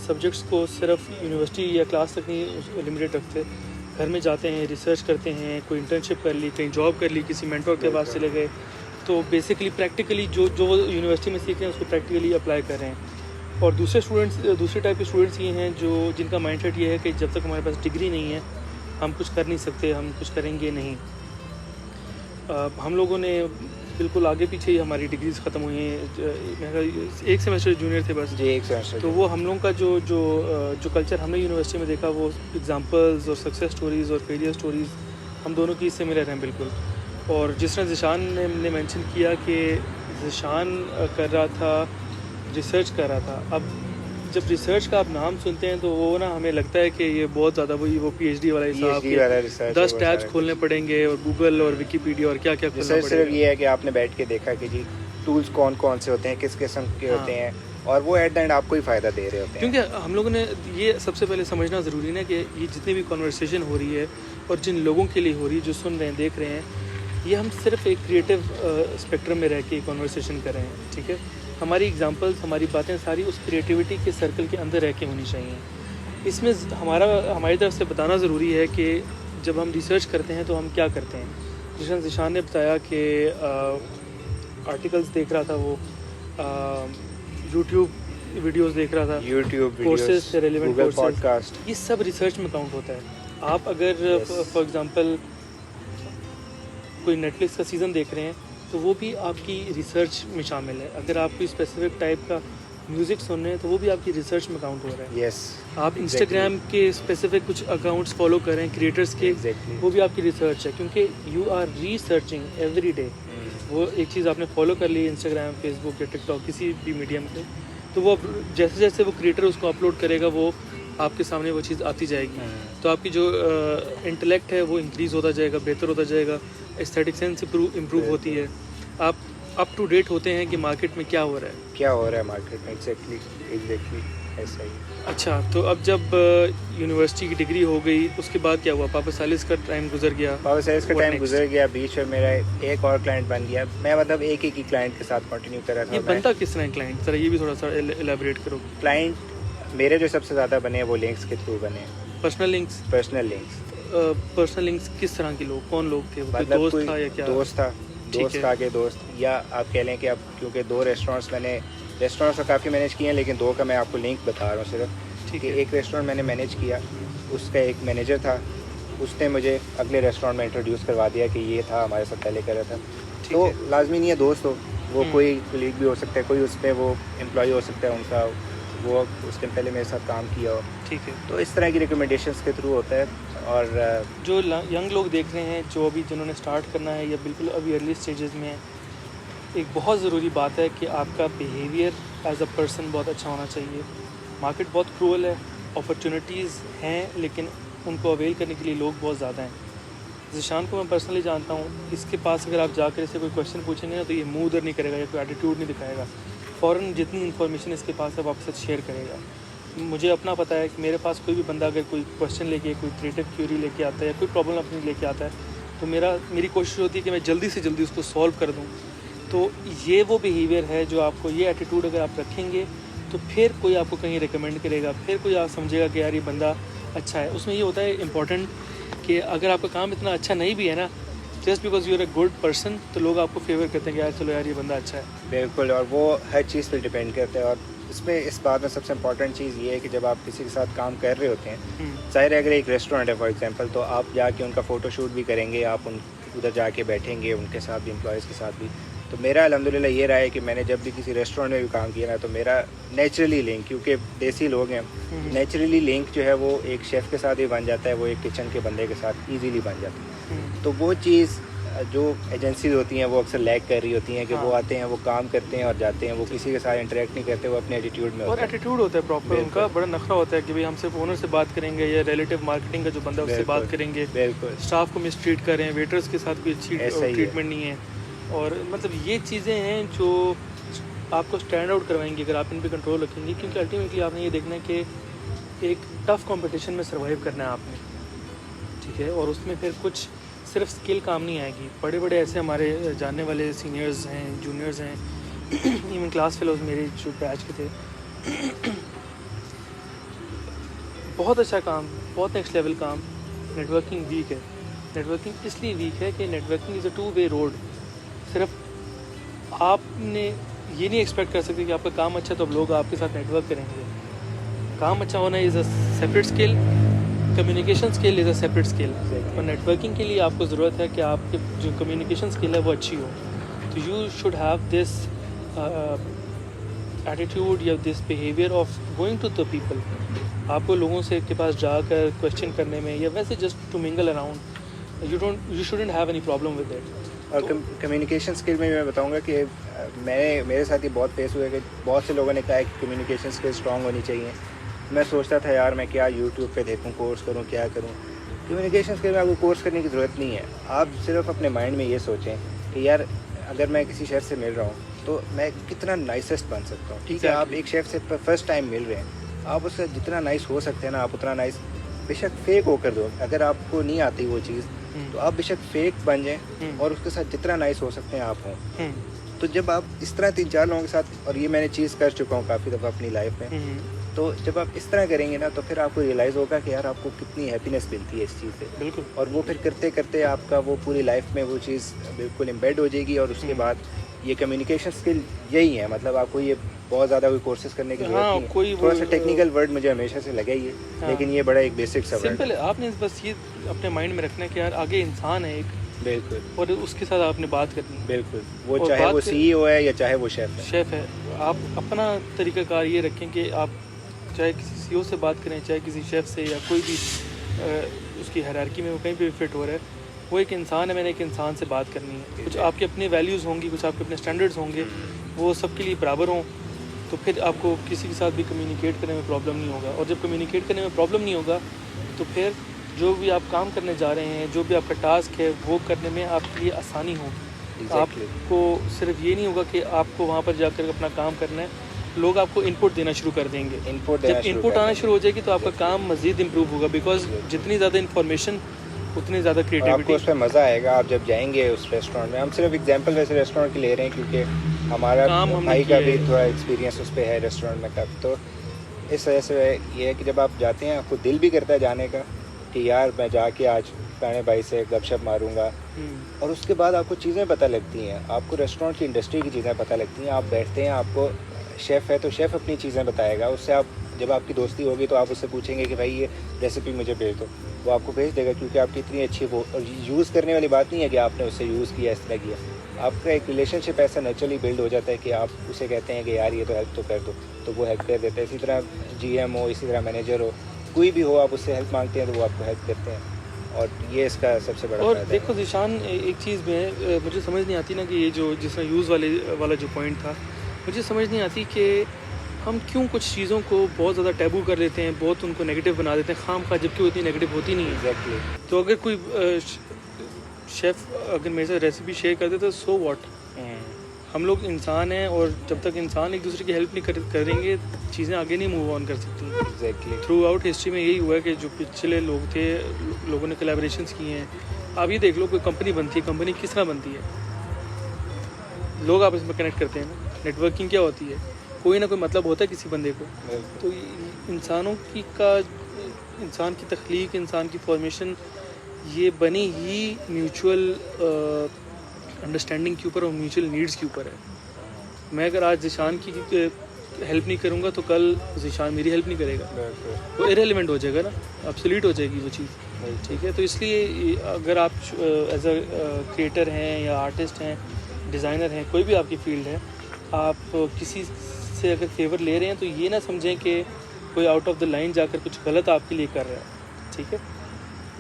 S1: सब्जेक्ट्स को सिर्फ यूनिवर्सिटी या क्लास तक नहीं लिमिटेड रखते, घर में जाते हैं, रिसर्च करते हैं, कोई इंटर्नशिप कर ली, कहीं जॉब कर ली, किसी मेंटर के पास चले गए, तो बेसिकली प्रैक्टिकली जो यूनिवर्सिटी में सीख रहे हैं उसको प्रैक्टिकली अप्लाई कर रहे हैं। और दूसरे टाइप के स्टूडेंट्स ये हैं जो जिनका माइंडसेट ये है कि जब तक हमारे पास डिग्री नहीं है हम कुछ कर नहीं सकते, हम कुछ करेंगे नहीं। हम लोगों ने बिल्कुल आगे पीछे ही हमारी डिग्रीज ख़त्म हुई हैं, एक सेमेस्टर जूनियर थे बस
S2: जी, एक सेमेस्टर।
S1: तो वो हम लोगों का जो कल्चर हमने यूनिवर्सिटी में देखा, वो एग्जांपल्स और सक्सेस स्टोरीज़ और फेलियर स्टोरीज़ हम दोनों की सिमिलर हैं बिल्कुल। और जिस तरह ज़िशान ने मेंशन किया कि ज़िशान कर रहा था, रिसर्च कर रहा था, अब जब रिसर्च का आप नाम सुनते हैं तो वो ना हमें लगता है कि ये बहुत ज़्यादा वो PhD वाला हिसाब, 10 टैब्स खोलने पड़ेंगे और गूगल और विकीपीडिया और क्या क्या खोलना पड़ेगा।
S2: सिर्फ ये है कि आपने बैठ के देखा कि जी टूल्स कौन कौन से होते हैं, किस किस्म के होते हैं, और वो एट द एंड आपको ही फ़ायदा दे रहे होते हैं।
S1: क्योंकि हम लोगों ने ये सबसे पहले समझना ज़रूरी है कि ये जितनी भी कॉन्वर्सेशन हो रही है और जिन लोगों के लिए हो रही है, जो सुन रहे हैं, देख रहे हैं, ये हम सिर्फ एक क्रिएटिव स्पेक्ट्रम में रह के कॉन्वर्सेशन कर रहे हैं, ठीक है। हमारी एग्जांपल्स, हमारी बातें सारी उस क्रिएटिविटी के सर्कल के अंदर रह के होनी चाहिए। इसमें हमारी तरफ से बताना ज़रूरी है कि जब हम रिसर्च करते हैं तो हम क्या करते हैं। जिस ज़िशान ने बताया कि आर्टिकल्स देख रहा था, वो यूट्यूब वीडियोस देख रहा था,
S2: यूट्यूब
S1: कोर्सेज से रेलेवेंट
S2: कोर्सेज, पॉडकास्ट,
S1: ये सब रिसर्च में काउंट होता है। आप अगर फॉर एग्जांपल कोई नेटफ्लिक्स का सीज़न देख रहे हैं तो वो भी आपकी रिसर्च में शामिल है। अगर आप कोई स्पेसिफिक टाइप का म्यूज़िक सुन रहे हैं तो वो भी आपकी रिसर्च में काउंट हो रहा है। आप इंस्टाग्राम के स्पेसिफिक कुछ अकाउंट्स फॉलो करें क्रिएटर्स के, वो भी आपकी रिसर्च है, क्योंकि you are researching every day. वो एक चीज़ आपने फॉलो कर ली इंस्टाग्राम, फेसबुक या टिकटॉक, किसी भी मीडियम पे, तो वो जैसे जैसे वो क्रिएटर उसको अपलोड करेगा वो आपके सामने वो चीज़ आती जाएगी। तो आपकी जो इंटेलेक्ट है वो इंक्रीज़ होता जाएगा, बेहतर होता जाएगा, एस्थेटिक सेंस इम्प्रूव होती है, आप अप टू डेट होते हैं कि मार्केट में क्या हो रहा है
S2: मार्केट में। एग्जैक्टली ऐसा ही।
S1: अच्छा, तो अब जब यूनिवर्सिटी की डिग्री हो गई उसके बाद क्या हुआ? पापा सालिस का टाइम गुजर गया,
S2: बीच में मेरा एक और क्लाइंट बन गया। मैं मतलब एक ही क्लाइंट के साथ कंटिन्यू कर रहा था।
S1: ये बनता किस तरह क्लाइंट, जरा ये भी थोड़ा सा एलैबोरेट करो।
S2: क्लाइंट मेरे जो सबसे ज़्यादा बने वो लिंक्स के थ्रू बने।
S1: पर्सनल लिंक्स किस तरह के लोग, कौन लोग थे?
S2: मतलब
S1: दोस्त था या क्या?
S2: दोस्त, या आप कह लें कि अब क्योंकि 2 रेस्टोरेंट्स तो काफ़ी मैनेज किए हैं, लेकिन 2 का मैं आपको लिंक बता रहा हूँ सिर्फ। ठीक है, एक रेस्टोरेंट मैंने मैनेज किया, उसका एक मैनेजर था, उसने मुझे अगले रेस्टोरेंट में इंट्रोड्यूस करवा दिया कि ये था, हमारे साथ पहले कर रहा था। तो लाजमी नहीं है दोस्त हो, वो कोई कलीग भी हो सकता है, कोई उसमें वो एम्प्लॉय हो सकता है उनका, वो उसने पहले मेरे साथ काम किया हो।
S1: ठीक है,
S2: तो इस तरह की रिकमेंडेशंस के थ्रू होता है। और
S1: जो यंग लोग देख रहे हैं, जो अभी जिन्होंने स्टार्ट करना है या बिल्कुल अभी अर्ली स्टेजेस में है, एक बहुत ज़रूरी बात है कि आपका बिहेवियर एज अ पर्सन बहुत अच्छा होना चाहिए। मार्केट बहुत क्रूअल है, अपॉर्चुनिटीज़ हैं, लेकिन उनको अवेल करने के लिए लोग बहुत ज़्यादा हैं। ज़िशान को मैं पर्सनली जानता हूँ, इसके पास अगर आप जाकर इससे कोई क्वेश्चन पूछेंगे ना तो ये मुँह उधर नहीं करेगा या कोई एटीट्यूड नहीं दिखाएगा, फ़ौरन जितनी इन्फॉर्मेशन इसके पास है वो आपके साथ शेयर करेगा। मुझे अपना पता है कि मेरे पास कोई भी बंदा अगर कोई क्वेश्चन लेके, कोई क्रिएटिव क्यूरी लेके आता है या कोई प्रॉब्लम अपनी लेके आता है, तो मेरी कोशिश होती है कि मैं जल्दी से जल्दी उसको सॉल्व कर दूँ। तो ये वो बिहेवियर है जो आपको, ये एटीट्यूड अगर आप रखेंगे तो फिर कोई आपको कहीं रिकमेंड करेगा, फिर कोई आप समझेगा कि यार ये बंदा अच्छा है। उसमें ये होता है इम्पॉर्टेंट कि अगर आपका काम इतना अच्छा नहीं भी है ना, just because you are a good person, तो लोग आपको फेवर करते हैं कि यार चलो यार ये बंदा अच्छा है।
S2: बिल्कुल, और वो हर चीज़ पर डिपेंड करते हैं। और इसमें इस बात में सबसे इम्पॉर्टेंट चीज़ ये है कि जब आप किसी के साथ काम कर रहे होते हैं, ज़ाहिर है अगर एक रेस्टोरेंट है फॉर एग्जांपल, तो आप जाके उनका फ़ोटोशूट भी करेंगे, आप उधर जाके बैठेंगे उनके साथ भी, एम्प्लॉयज़ के साथ भी। तो मेरा अल्हम्दुलिल्लाह ये रहा है कि मैंने जब भी किसी रेस्टोरेंट में भी काम किया ना, तो मेरा नेचुरली लिंक, क्योंकि देसी लोग हैं, नेचुरली लिंक जो है वो एक शेफ़ के साथ भी बन जाता है, वो एक किचन के बंदे के साथ ईजीली बन जाती है। तो वो चीज़ जो एजेंसीज होती हैं वो अक्सर लैग कर रही होती हैं कि वो आते हैं, वो काम करते हैं और जाते हैं, वो किसी के साथ इंटरेक्ट नहीं करते, वो अपने एटीट्यूड में
S1: और एटीट्यूड होता है प्रॉपर, उनका बड़ा नखरा होता है कि भाई हम सिर्फ ओनर से बात करेंगे या रिलेटिव मार्केटिंग का जो बंदा उससे बात करेंगे, स्टाफ को मिसट्रीट करें, वेटर्स के साथ कोई अच्छी ट्रीटमेंट नहीं है। और मतलब ये चीज़ें हैं जो आपको स्टैंड आउट करवाएंगी अगर आप इन पर कंट्रोल रखेंगे, क्योंकि अल्टीमेटली आपने ये देखना है कि एक टफ़ कंपटीशन में सर्वाइव करना है आपने, ठीक है। और उसमें फिर कुछ सिर्फ स्किल काम नहीं आएगी। बड़े बड़े ऐसे हमारे जानने वाले सीनियर्स हैं, जूनियर्स हैं, इवन क्लास फेलोज मेरे जो बैच के थे, बहुत अच्छा काम, बहुत नेक्स्ट लेवल काम। नेटवर्किंग वीक है। नेटवर्किंग इसलिए वीक है कि networking is a two way road. सिर्फ आपने ये नहीं एक्सपेक्ट कर सकते कि आपका काम अच्छा तो अब लोग आपके साथ नेटवर्क करेंगे। काम अच्छा होना is a separate skill, communication skill is a separate skill. और नेटवर्किंग के लिए आपको ज़रूरत है कि आपके जो कम्युनिकेशन स्किल है वो अच्छी हो। तो you should have this attitude या this behaviour of going to the people. आपको लोगों से के पास जाकर क्वेश्चन करने में या वैसे just to mingle around, you shouldn't have any problem with it.
S2: और कम्युनिकेशन स्किल में मैं बताऊंगा कि मेरे साथ ये बहुत फेस हुआ है कि बहुत से लोगों ने कहा है कि कम्युनिकेशन स्किल स्ट्रांग होनी चाहिए। मैं सोचता था यार मैं क्या यूट्यूब पे देखूं, कोर्स करूं, क्या करूं। कम्युनिकेशन स्किल में आपको कोर्स करने की ज़रूरत नहीं है। आप सिर्फ अपने माइंड में ये सोचें कि यार अगर मैं किसी शेफ़ से मिल रहा हूँ तो मैं कितना नाइसेस्ट बन सकता हूँ। ठीक है, आप एक शेफ़ से फर्स्ट टाइम मिल रहे हैं, आप उससे जितना नाइस हो सकते हैं ना आप उतना नाइस बेशक फेक होकर दो। अगर आपको नहीं आती वो चीज़ तो आप बेशक फेक बन जाएं और उसके साथ जितना नाइस हो सकते हैं आप हों। तो जब आप इस तरह 3-4 लोगों के साथ, और ये मैंने चीज़ कर चुका हूँ काफ़ी दफ़ा अपनी लाइफ में, तो जब आप इस तरह करेंगे ना तो फिर आपको रियलाइज़ होगा कि यार आपको कितनी हैप्पीनेस मिलती है इस चीज़ से।
S1: बिल्कुल।
S2: और वो फिर करते करते आपका वो पूरी लाइफ में वो चीज़ बिल्कुल एम्बेड हो जाएगी। और उसके बाद ये कम्युनिकेशन स्किल यही है, मतलब आपको ये बहुत ज़्यादा कोई कोर्सेज करने की जरूरत नहीं है। थोड़ा सा टेक्निकल वर्ड मुझे हमेशा से लगा ही है, लेकिन ये बड़ा एक बेसिक सा वर्ड
S1: सिंपल है। आपने बस ये अपने माइंड में रखना है कि यार आगे इंसान है एक,
S2: बिल्कुल,
S1: और उसके साथ आपने बात करनी है।
S2: बिल्कुल, वो चाहे वो CEO है या चाहे वो शेफ़
S1: है। आप अपना तरीक़ाकार ये रखें कि आप चाहे किसी CEO से बात करें, चाहे किसी शेफ़ से, या कोई भी उसकी हायरार्की में वो कहीं पे भी फिट हो रहा है, वो एक इंसान है, मैंने एक इंसान से बात करनी है। कुछ आपके अपने वैल्यूज़ होंगी, कुछ आपके अपने स्टैंडर्ड्स होंगे, वो सबके लिए बराबर हों, तो फिर आपको किसी के साथ भी कम्युनिकेट करने में प्रॉब्लम नहीं होगा। और जब कम्युनिकेट करने में प्रॉब्लम नहीं होगा तो फिर जो भी आप काम करने जा रहे हैं, जो भी आपका टास्क है, वो करने में आपके लिए आसानी होगी। आपको सिर्फ ये नहीं होगा कि आपको वहाँ पर जाकर अपना काम करना है, लोग आपको इनपुट देना शुरू कर देंगे। जब इनपुट आना शुरू हो जाएगी तो आपका काम मज़ीद इम्प्रूव होगा, बिकॉज जितनी ज़्यादा इन्फॉर्मेशन उतनी ज़्यादा क्रिएटिविटी,
S2: उस पर मज़ा आएगा। आप जब जाएंगे उस रेस्टोरेंट में, हम सिर्फ एग्जांपल वैसे रेस्टोरेंट की ले रहे हैं क्योंकि हमारा भाई का भी थोड़ा एक्सपीरियंस उस पर है रेस्टोरेंट में का। तो इस वजह से ये है कि जब आप जाते हैं आपको दिल भी करता है जाने का कि यार मैं जाके आज पुराने भाई से गपशप मारूंगा। और उसके बाद आपको चीज़ें पता लगती हैं, आपको रेस्टोरेंट की इंडस्ट्री की चीज़ें पता लगती हैं। आप बैठते हैं, आपको शेफ़ है तो शेफ़ अपनी चीज़ें बताएगा, उससे आप जब आपकी दोस्ती होगी तो आप उससे पूछेंगे कि भाई ये रेसिपी मुझे भेज दो, वो आपको भेज देगा क्योंकि आपकी इतनी अच्छी वो। और यूज़ करने वाली बात नहीं है कि आपने उससे यूज़ किया, इस तरह किया। आपका एक रिलेशनशिप ऐसा नेचुरली बिल्ड हो जाता है कि आप उसे कहते हैं कि यार ये तो हेल्प तो कर दो, तो वो हेल्प कर देता है। इसी तरह GM हो, इसी तरह मैनेजर हो, कोई भी हो, आप उससे हेल्प मांगते हैं तो वो आपको हेल्प करते हैं। और ये इसका सबसे बड़ा
S1: और देखो ज़ीशान, एक चीज़ में मुझे समझ नहीं आती ना कि ये जो जिसमें यूज़ वाला जो पॉइंट था, मुझे समझ नहीं आती कि हम क्यों कुछ चीज़ों को बहुत ज़्यादा टैबू कर देते हैं, बहुत उनको नेगेटिव बना देते हैं खामखा, जबकि वो इतनी नेगेटिव होती नहीं है।
S2: एग्जैक्टली।
S1: तो अगर कोई शेफ़ अगर मेरे साथ रेसिपी शेयर कर देता है, सो व्हाट, हम लोग इंसान हैं, और जब तक इंसान एक दूसरे की हेल्प नहीं करेंगे चीज़ें आगे नहीं मूव ऑन कर सकती।
S2: एग्जैक्टली।
S1: थ्रू आउट हिस्ट्री में यही हुआ है कि जो पिछले लोग थे, लोगों ने कोलैबोरेशंस किए हैं। आप ये देख लो, कोई कंपनी बनती है, कंपनी किस तरह बनती है, लोग आपस में कनेक्ट करते हैं ना। नेटवर्किंग क्या होती है, कोई ना कोई मतलब होता है किसी बंदे को। तो इंसानों इंसान की तख्लीक, इंसान की फॉर्मेशन, ये बनी ही म्यूचुअल अंडरस्टैंडिंग के ऊपर और म्यूचुअल नीड्स के ऊपर है। मैं अगर आज ज़ीशान की हेल्प नहीं करूँगा तो कल ज़ीशान मेरी हेल्प नहीं करेगा, वो इरेलेवेंट हो जाएगा ना, ऑब्सोलीट हो जाएगी वो चीज़। ठीक है, तो इसलिए अगर आप एज अ क्रिएटर हैं या आर्टिस्ट हैं, डिज़ाइनर हैं, कोई भी आपकी फील्ड है, आप किसी से अगर फेवर ले रहे हैं तो ये ना समझें कि कोई आउट ऑफ द लाइन जाकर कुछ गलत आपके लिए कर रहा है। ठीक है,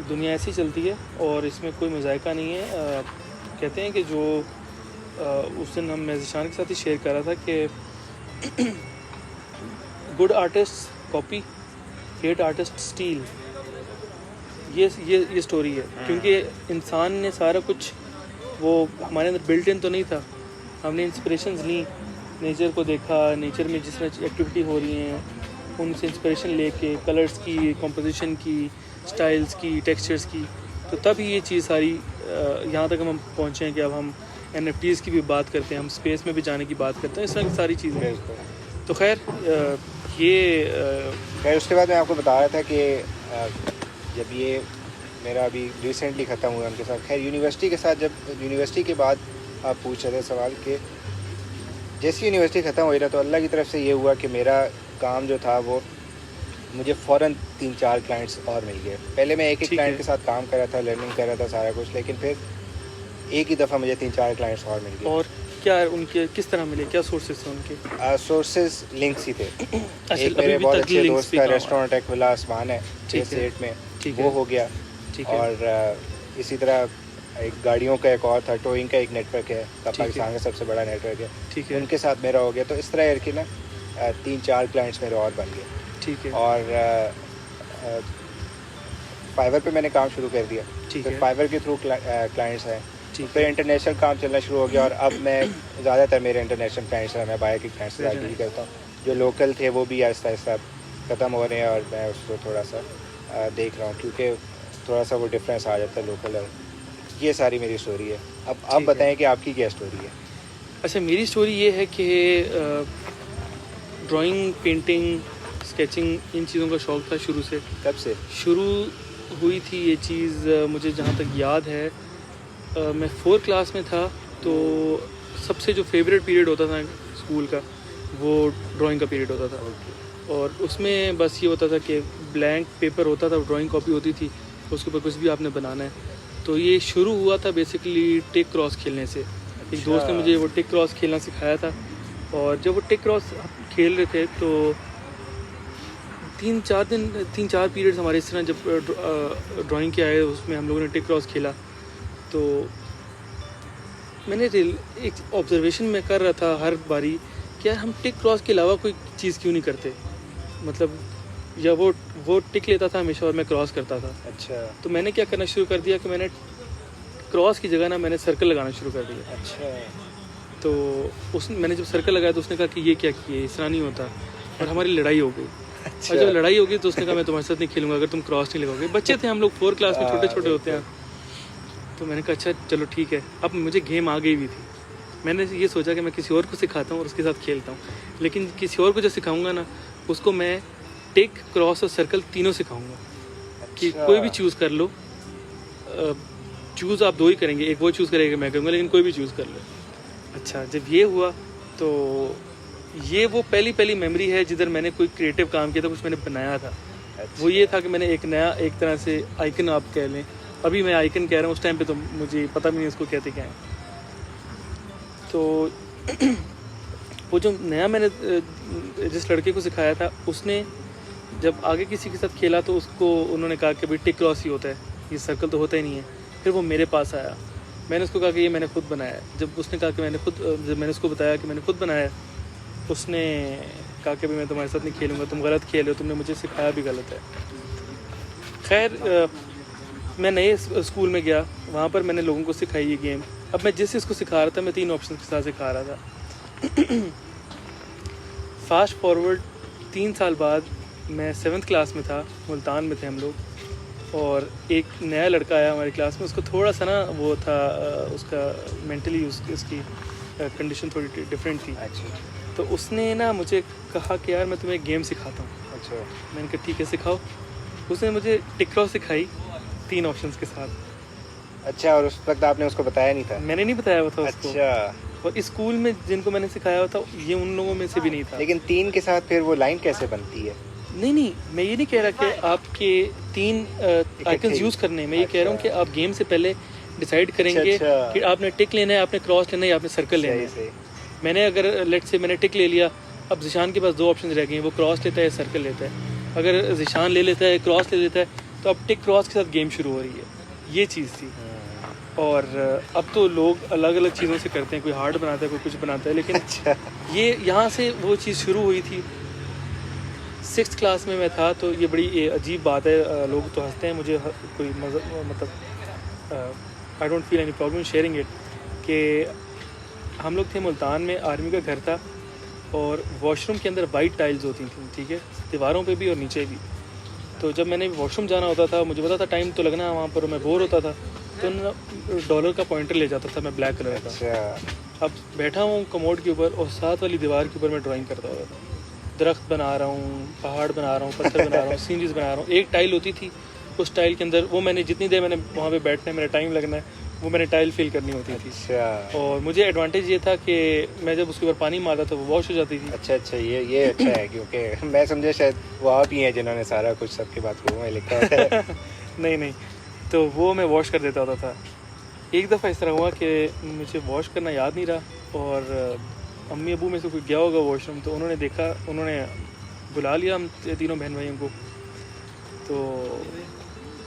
S1: दुनिया ऐसी चलती है और इसमें कोई मज़ायका नहीं है। कहते हैं कि जो उस दिन मैं ज़ीशान के साथ ही शेयर कर रहा था कि good artist copy, great artist steel, ये स्टोरी है। क्योंकि इंसान ने सारा कुछ वो हमारे अंदर बिल्ट इन तो नहीं था, हमने इंस्पिरेशंस ली, नेचर को देखा, नेचर में जिस तरह एक्टिविटी हो रही हैं उनसे इंस्पिरेशन लेके, कलर्स की, कंपोजिशन की, स्टाइल्स की, टेक्सचर्स की, तो तब ही ये चीज़ सारी यहाँ तक हम पहुँचे हैं कि अब हम NFTs की भी बात करते हैं, हम स्पेस में भी जाने की बात करते हैं, इस तरह की सारी चीज़ें। तो खैर ये
S2: खैर उसके बाद मैं आपको बता रहा था कि जब ये मेरा अभी रिसेंटली ख़त्म हुआ उनके साथ, खैर यूनिवर्सिटी के साथ, जब यूनिवर्सिटी के बाद आप पूछ रहे थे सवाल कि जैसी यूनिवर्सिटी ख़त्म हुई ना, तो अल्लाह की तरफ से ये हुआ कि मेरा काम जो था वो मुझे फ़ौरन 3-4 क्लाइंट्स और मिल गए। पहले मैं एक क्लाइंट के साथ काम कर रहा था, लर्निंग कर रहा था सारा कुछ, लेकिन फिर एक ही दफ़ा मुझे 3-4 क्लाइंट्स और मिल गए।
S1: और क्या उनके किस तरह मिले, क्या सोर्सेज थे उनके?
S2: सोर्सेज लिंक्स ही थे। एक मेरे बहुत अच्छे दोस्त का रेस्टोरेंट है खुला आसमान है स्टेट में, वो हो गया। और इसी तरह एक गाड़ियों का एक और था, टोइंग का एक नेटवर्क है, पाकिस्तान का सबसे बड़ा नेटवर्क है, उनके साथ मेरा हो गया। तो इस तरह करके ना 3-4 क्लाइंट्स मेरे और बन गए।
S1: ठीक है।
S2: और फाइवर पे मैंने काम शुरू कर दिया। फिर फाइवर के थ्रू क्लाइंट्स हैं, फिर इंटरनेशनल काम चलना शुरू हो गया। और अब मैं ज़्यादातर मेरे इंटरनेशनल क्लाइंट्स हैं, मैं बाहर के क्लाइंट्स से डील करता हूँ। जो लोकल थे वो भी आहिस्ता आहिस्ता ख़त्म हो रहे हैं और मैं उसको थोड़ा सा देख रहा हूँ, क्योंकि थोड़ा सा वो डिफरेंस आ जाता है लोकल। और ये सारी मेरी स्टोरी है। अब आप बताएं कि आपकी क्या स्टोरी है?
S1: अच्छा, मेरी स्टोरी ये है कि ड्राइंग, पेंटिंग, स्केचिंग, इन चीज़ों का शौक़ था शुरू से।
S2: कब से
S1: शुरू हुई थी ये चीज़? मुझे जहाँ तक याद है, मैं 4th क्लास में था, तो सबसे जो फेवरेट पीरियड होता था स्कूल का वो ड्राइंग का पीरियड होता था। और उसमें बस ये होता था कि ब्लैंक पेपर होता था, ड्राइंग कॉपी होती थी, उसके ऊपर कुछ भी आपने बनाना है। तो ये शुरू हुआ था बेसिकली टिक क्रॉस खेलने से। एक दोस्त ने मुझे वो टिक क्रॉस खेलना सिखाया था। और जब वो टिक क्रॉस खेल रहे थे तो 3-4 पीरियड्स हमारे इस तरह जब ड्राइंग के आए, उसमें हम लोगों ने टिक क्रॉस खेला। तो मैंने एक ऑब्जर्वेशन में कर रहा था हर बारी कि यार हम टिक क्रॉस के अलावा कोई चीज़ क्यों नहीं करते। मतलब या वो टिक लेता था हमेशा और मैं क्रॉस करता था।
S2: अच्छा।
S1: तो मैंने क्या करना शुरू कर दिया कि मैंने क्रॉस की जगह ना मैंने सर्कल लगाना शुरू कर दिया।
S2: अच्छा।
S1: तो मैंने जब सर्कल लगाया तो उसने कहा कि ये क्या किए, इस तरह नहीं होता। और हमारी लड़ाई हो गई।
S2: अच्छा।
S1: और जब लड़ाई होगी तो उसने कहा मैं तुम्हारे साथ नहीं खेलूंगा अगर तुम क्रॉस नहीं लगाओगे। बच्चे थे हम लोग, 4th क्लास में, छोटे छोटे होते हैं। तो मैंने कहा अच्छा चलो ठीक है। अब मुझे गेम आ गई भी थी। मैंने ये सोचा कि मैं किसी और को सिखाता हूँ और उसके साथ खेलता हूँ, लेकिन किसी और को जो सिखाऊंगा ना उसको मैं टिक, क्रॉस और सर्कल तीनों सिखाऊंगा। कि कोई भी चूज़ कर लो, चूज़ आप 2 ही करेंगे, एक वो चूज़ करेगा मैं करूँगा, लेकिन कोई भी चूज़ कर लो। अच्छा, जब ये हुआ तो ये वो पहली मेमोरी है जिधर मैंने कोई क्रिएटिव काम किया था, कुछ मैंने बनाया था। वो ये था कि मैंने एक नया, एक तरह से आइकन आप कह लें, अभी मैं आइकन कह रहा हूँ, उस टाइम पे तो मुझे पता भी नहीं उसको कहते क्या है। तो वो जो नया मैंने जिस लड़के को सिखाया था, उसने जब आगे किसी के साथ खेला तो उसको उन्होंने कहा कि भाई टिक क्रॉस ही होता है, ये सर्कल तो होता ही नहीं है। फिर वो मेरे पास आया, मैंने उसको कहा कि ये मैंने खुद बनाया है। जब उसने कहा कि जब मैंने उसको बताया कि मैंने खुद बनाया है, उसने कहा कि भाई मैं तुम्हारे साथ नहीं खेलूँगा, तुम गलत खेल रहे हो, तुमने मुझे सिखाया भी गलत है। खैर मैं नए स्कूल में गया, वहाँ पर मैंने लोगों को सिखाई ये गेम। अब मैं जिस इसको सिखा रहा था, मैं 3 ऑप्शन के साथ सिखा रहा था। फास्ट फॉरवर्ड 3 साल बाद मैं 7th क्लास में था, मुल्तान में थे हम लोग, और एक नया लड़का आया हमारी क्लास में। उसको थोड़ा सा ना वो था, उसका मेंटली उसकी कंडीशन थोड़ी डिफरेंट थी।
S2: अच्छा।
S1: तो उसने ना मुझे कहा कि यार मैं तुम्हें एक गेम सिखाता हूँ।
S2: अच्छा।
S1: मैंने कहा ठीक है सिखाओ। उसने मुझे टिक क्रॉस सिखाई 3 ऑप्शंस के साथ।
S2: अच्छा, और उस वक्त आपने उसको बताया नहीं था?
S1: मैंने नहीं बताया हुआ था उसको।
S2: अच्छा।
S1: और इस स्कूल में जिनको मैंने सिखाया हुआ था ये उन लोगों में से भी नहीं था।
S2: लेकिन 3 के साथ फिर वो लाइन कैसे बनती है?
S1: नहीं, मैं ये नहीं कह रहा कि आपके 3 आइकन्स यूज़ करने, मैं ये कह रहा हूँ कि आप गेम से पहले डिसाइड करेंगे कि आपने टिक लेना है, आपने क्रॉस लेना है या आपने सर्कल लेना है। मैंने अगर लेट से मैंने टिक ले लिया, अब जिशान के पास 2 ऑप्शन रह गए, वो क्रॉस लेता है या सर्कल लेता है। अगर जिशान ले लेता है, क्रॉस ले लेता है, तो अब टिक क्रॉस के साथ गेम शुरू हो रही है। ये चीज़ थी। और अब तो लोग अलग अलग चीज़ों से करते हैं, कोई हार्ड बनाता है, कोई कुछ बनाता है, लेकिन
S2: अच्छा।
S1: ये यहाँ से वो चीज़ शुरू हुई थी। 6th क्लास में मैं था, तो ये बड़ी अजीब बात है, लोग तो हंसते हैं, मुझे कोई मतलब I don't feel any problem sharing it, कि हम लोग थे मुल्तान में, आर्मी का घर था, और वॉशरूम के अंदर वाइट टाइल्स होती थी, ठीक है, दीवारों पे भी और नीचे भी। तो जब मैंने वॉशरूम जाना होता था, मुझे पता था टाइम तो लगना है वहाँ पर, मैं बोर होता था, तो ना डॉलर का पॉइंटर ले जाता था मैं, ब्लैक कलर का।
S2: अच्छा।
S1: अब बैठा हूँ कमोड के ऊपर और साथ वाली दीवार के ऊपर मैं ड्राइंग करता होता था। दरख्त बना रहा हूँ, पहाड़ बना रहा हूँ, पत्थर बना रहा हूँ, सीनरीज बना रहा हूँ। एक टाइल होती थी, उस टाइल के अंदर वो मैंने जितनी देर मैंने वहाँ पे बैठना है, मेरा टाइम लगना है, वो मैंने टाइल फिल करनी होती थी।
S2: अच्छा।
S1: और मुझे एडवांटेज ये था कि मैं जब उसके ऊपर पानी मारता था वो वॉश हो जाती थी।
S2: अच्छा, ये अच्छा है, क्योंकि मैं समझा शायद वो आप ही हैं जिन्होंने सारा कुछ सबके बाथरूम में लिखा होता है।
S1: नहीं, तो वो मैं वॉश कर देता होता था। एक दफ़ा इस तरह हुआ कि मुझे वॉश करना याद नहीं रहा और अम्मी अबू में से कोई गया होगा वॉशरूम, तो उन्होंने देखा, उन्होंने बुला लिया हम तीनों बहन भाइयों को, तो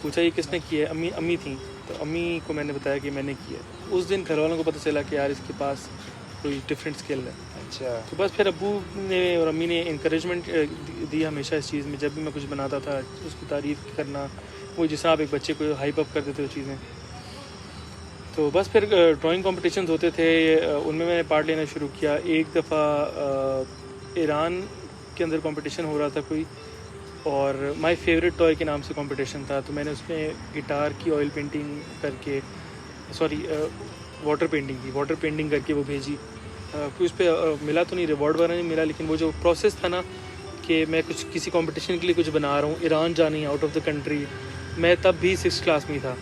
S1: पूछा ये किसने किया है। अम्मी थी, तो अम्मी को मैंने बताया कि मैंने किया। उस दिन घर वालों को पता चला कि यार इसके पास कोई डिफरेंट स्किल है।
S2: अच्छा।
S1: तो बस फिर अब्बू ने और अम्मी ने इंकरेजमेंट दी हमेशा इस चीज़ में। जब भी मैं कुछ बनाता था उसकी तारीफ़ करना, वो जिस आप एक बच्चे को हाइप अप कर देते हो चीज़ें। तो बस फिर ड्राइंग कॉम्पिटिशन्स होते थे, उनमें मैंने पार्ट लेना शुरू किया। एक दफ़ा ईरान के अंदर कंपटीशन हो रहा था कोई, और माय फेवरेट टॉय के नाम से कंपटीशन था। तो मैंने उसमें गिटार की ऑयल पेंटिंग करके, वाटर पेंटिंग करके वो भेजी। कुछ पे मिला तो नहीं, रिवॉर्ड वगैरह नहीं मिला, लेकिन वो जो प्रोसेस था ना कि मैं कुछ किसी कंपटीशन के लिए कुछ बना रहा हूँ, ईरान जानी है, आउट ऑफ द कंट्री। मैं तब भी 6th क्लास में था।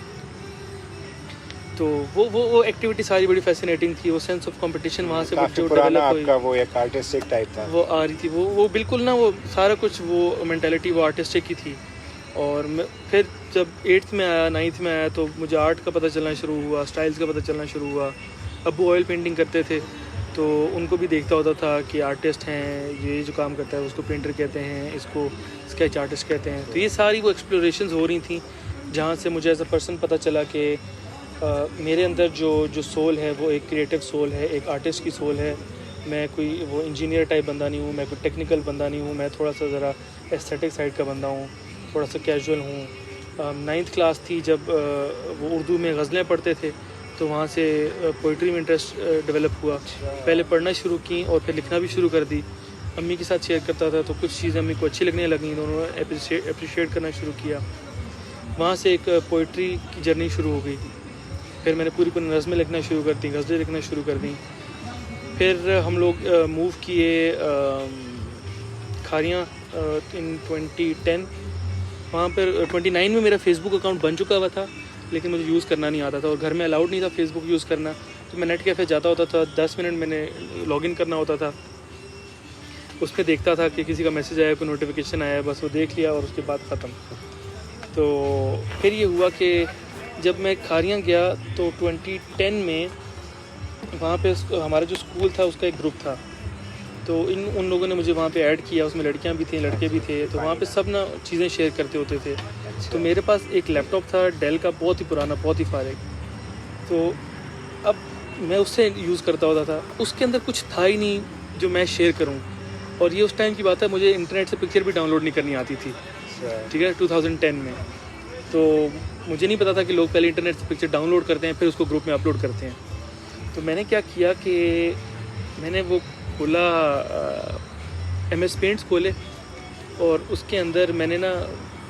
S1: तो वो एक्टिविटी सारी बड़ी फैसिनेटिंग थी। वो सेंस ऑफ कंपटीशन वहाँ से
S2: काफी पुराना आपका वो एक आर्टिस्टिक टाइप था,
S1: वो आ रही थी। वो बिल्कुल ना, वो सारा कुछ, वो मेंटालिटी वो आर्टिस्टिक की थी। और फिर जब 8th में आया, 9th में आया, तो मुझे आर्ट का पता चलना शुरू हुआ, स्टाइल्स का पता चलना शुरू हुआ। अब्बू ऑयल पेंटिंग करते थे, तो उनको भी देखता होता था कि आर्टिस्ट हैं, ये जो काम करता है उसको पेंटर कहते हैं, इसको स्केच आर्टिस्ट कहते हैं। तो ये सारी वो एक्सप्लोरेशंस हो रही थी, जहाँ से मुझे एज अ पर्सन पता चला कि मेरे अंदर जो सोल है वो एक क्रिएटिव सोल है, एक आर्टिस्ट की सोल है। मैं कोई वो इंजीनियर टाइप बंदा नहीं हूँ, मैं कोई टेक्निकल बंदा नहीं हूँ, मैं थोड़ा सा ज़रा एस्थेटिक साइड का बंदा हूँ, थोड़ा सा कैजुअल हूँ। 9th क्लास थी जब वो उर्दू में गज़लें पढ़ते थे, तो वहाँ से पोइट्री में इंटरेस्ट डेवलप हुआ। पहले पढ़ना शुरू की और फिर लिखना भी शुरू कर दी। अम्मी के साथ शेयर करता था, तो कुछ चीज़ें अम्मी को अच्छी लगने लगीं, तो उन्होंने अप्रिशिएट करना शुरू किया। वहाँ से एक पोइट्री की जर्नी शुरू हो गई। फिर मैंने पूरी नज़में लिखना शुरू कर दी, गज़लें लिखना शुरू कर दी। फिर हम लोग मूव किए खारियाँ इन 2010। वहाँ पर 29 में मेरा फेसबुक अकाउंट बन चुका हुआ था, लेकिन मुझे यूज़ करना नहीं आता था और घर में अलाउड नहीं था फेसबुक यूज़ करना। तो मैं नेट कैफ़े जाता होता था, 10 मिनट मैंने लॉगिन करना होता था। उस पर देखता था कि किसी का मैसेज आया, कोई नोटिफिकेशन आया, बस वो देख लिया और उसके बाद ख़त्म। तो फिर ये हुआ कि जब मैं खारियाँ गया तो 2010 में वहाँ पे हमारा जो स्कूल था उसका एक ग्रुप था, तो उन लोगों ने मुझे वहाँ पे ऐड किया। उसमें लड़कियाँ भी थी, लड़के भी थे। तो वहाँ पे सब ना चीज़ें शेयर करते होते थे। तो मेरे पास एक लैपटॉप था डेल का, बहुत ही पुराना, बहुत ही फारिग। तो अब मैं उससे यूज़ करता होता था। उसके अंदर कुछ था ही नहीं जो मैं शेयर करूँ। और ये उस टाइम की बात है, मुझे इंटरनेट से पिक्चर भी डाउनलोड नहीं करनी आती थी, ठीक है, 2010 में। तो मुझे नहीं पता था कि लोग पहले इंटरनेट से पिक्चर डाउनलोड करते हैं, फिर उसको ग्रुप में अपलोड करते हैं। तो मैंने क्या किया कि मैंने वो खोला, MS पेंट्स खोले, और उसके अंदर मैंने ना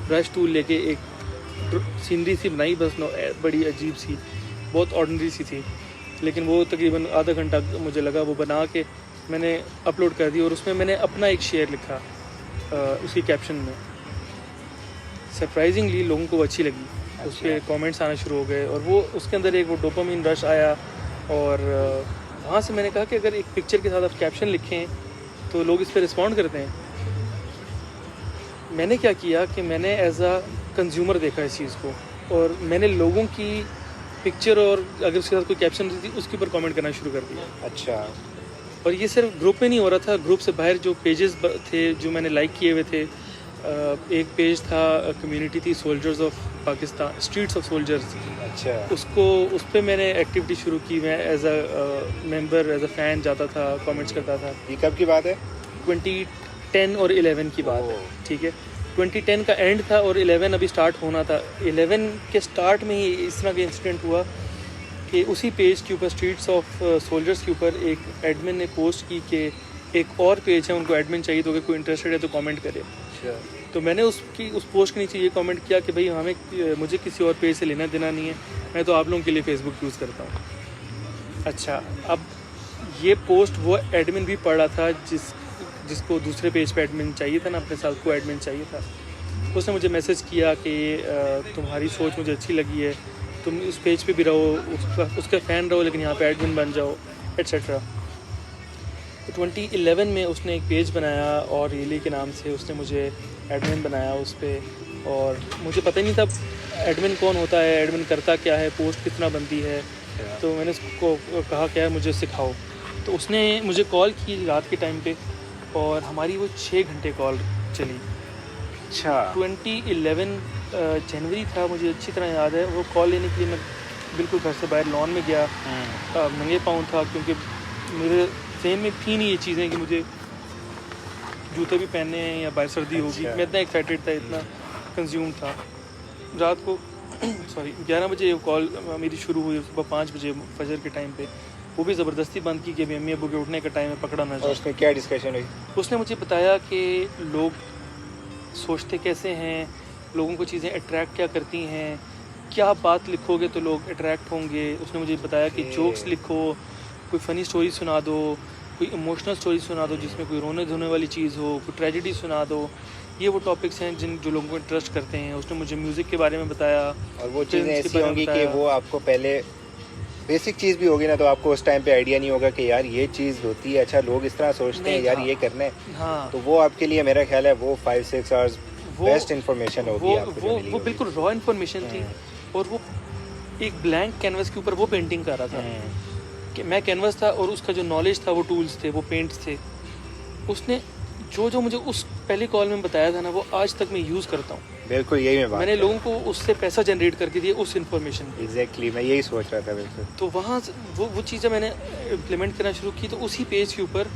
S1: ब्रश टूल लेके एक सीनरी सी बनाई, बस बड़ी अजीब सी, बहुत ऑर्डिनरी सी थी, लेकिन वो तकरीबन आधा घंटा मुझे लगा वो बना के मैंने अपलोड कर दी। और उसमें मैंने अपना एक शेर लिखा उसकी कैप्शन में। सरप्राइजिंगली लोगों को अच्छी लगी, उसके कमेंट्स आना शुरू हो गए, और वो उसके अंदर एक वो डोपामिन रश आया। और वहाँ से मैंने कहा कि अगर एक पिक्चर के साथ आप कैप्शन लिखें तो लोग इस पर रिस्पॉन्ड करते हैं। मैंने क्या किया कि मैंने एज अ कंज्यूमर देखा इस चीज़ को, और मैंने लोगों की पिक्चर और अगर उसके साथ कोई कैप्शन थी उसके ऊपर कमेंट करना शुरू कर दिया।
S2: अच्छा।
S1: और ये सिर्फ ग्रुप में नहीं हो रहा था, ग्रुप से बाहर जो पेजेस थे जो मैंने लाइक किए हुए थे, एक पेज था, कम्युनिटी थी soldiers of Pakistan, streets of soldiers.
S2: अच्छा।
S1: उस पर मैंने एक्टिविटी शुरू की। मैं as a member, as a fan जाता था, कमेंट्स करता था।
S2: ये कब की बात है?
S1: 2010 और 11 की बात है, ठीक है। 2010 का एंड था और 11 अभी स्टार्ट होना था। 11 के स्टार्ट में ही इस तरह का इंसिडेंट हुआ कि उसी पेज के ऊपर, स्ट्रीट्स ऑफ सोल्जर्स के ऊपर, एक एडमिन ने पोस्ट की कि एक और पेज है, उनको एडमिन चाहिए, तो अगर कोई इंटरेस्टेड है तो कमेंट करे। तो मैंने उस पोस्ट के नीचे ये कमेंट किया कि भाई मुझे किसी और पेज से लेना देना नहीं है, मैं तो आप लोगों के लिए फेसबुक यूज़ करता हूँ। अच्छा, अब ये पोस्ट वो एडमिन भी पढ़ रहा था जिसको दूसरे पेज पे एडमिन चाहिए था ना, अपने साथ को एडमिन चाहिए था, उसने मुझे मैसेज किया कि तुम्हारी सोच मुझे अच्छी लगी है, तुम उस पेज पे भी रहो, उसका फ़ैन रहो, लेकिन यहाँ पे एडमिन बन जाओ एट्सेट्रा। तो 2011 में उसने एक पेज बनाया और रियली के नाम से उसने मुझे एडमिन बनाया उस पर, और मुझे पता ही नहीं था एडमिन कौन होता है, एडमिन करता क्या है, पोस्ट कितना बनती है। तो मैंने उसको कहा कि यार मुझे सिखाओ। तो उसने मुझे कॉल की रात के टाइम पे, और हमारी वो 6 घंटे कॉल चली।
S2: अच्छा।
S1: 2011 जनवरी था, मुझे अच्छी तरह याद है। वो कॉल लेने के लिए मैं बिल्कुल घर से बाहर लॉन में गया, नंगे पाँव था, क्योंकि मेरे सेम में थी नहीं ये चीज़ें कि मुझे जूते भी पहनने हैं या बाहर सर्दी होगी। मैं इतना एक्साइटेड था, इतना कंज्यूम था। रात को 11 बजे कॉल मेरी शुरू हुई, सुबह 5 बजे फजर के टाइम पे। वो भी ज़बरदस्ती बंद की कि अभी अम्मी अबू के उठने का टाइम है, पकड़ा ना जाए।
S2: उसमें क्या डिस्कशन हुई?
S1: उसने मुझे बताया कि लोग सोचते कैसे हैं, लोगों को चीज़ें अट्रैक्ट क्या करती हैं, क्या बात लिखोगे तो लोग अट्रैक्ट होंगे। उसने मुझे बताया कि जोक्स लिखो, कोई फ़नी स्टोरी सुना दो, कोई इमोशनल स्टोरी सुना दो जिसमें कोई रोने धोने वाली चीज़ हो, कोई ट्रेजेडी सुना दो। ये वो टॉपिक्स हैं जो लोगों को इंटरेस्ट करते हैं। उसने मुझे म्यूज़िक के बारे में बताया,
S2: और वो चीज़ें ऐसी होंगी कि वो आपको पहले बेसिक चीज़ भी होगी ना, तो आपको उस टाइम पे आइडिया नहीं होगा कि यार ये चीज़ होती है, अच्छा लोग इस तरह सोचते हैं, यार ये करना है।
S1: हाँ,
S2: तो वो आपके लिए मेरा ख्याल है वो 5-6 आवर्स बेस्ट इन्फॉर्मेशन होगी आपको।
S1: वो बिल्कुल रॉ इन्फॉर्मेशन थी। और वो एक ब्लैंक कैनवस के ऊपर वो पेंटिंग कर रहा था कि मैं कैनवस था और उसका जो नॉलेज था, वो टूल्स थे, वो पेंट्स थे। उसने जो मुझे उस पहली कॉल में बताया था ना, वो आज तक मैं यूज़ करता हूँ।
S2: बिल्कुल यही
S1: मैंने लोगों को उससे पैसा जनरेट करके दिया उस इन्फॉर्मेशन।
S2: एग्जैक्टली मैं यही सोच रहा था। बिल्कुल।
S1: तो वहाँ वो चीज़ें मैंने इम्प्लीमेंट करना शुरू की। तो उसी पेज के ऊपर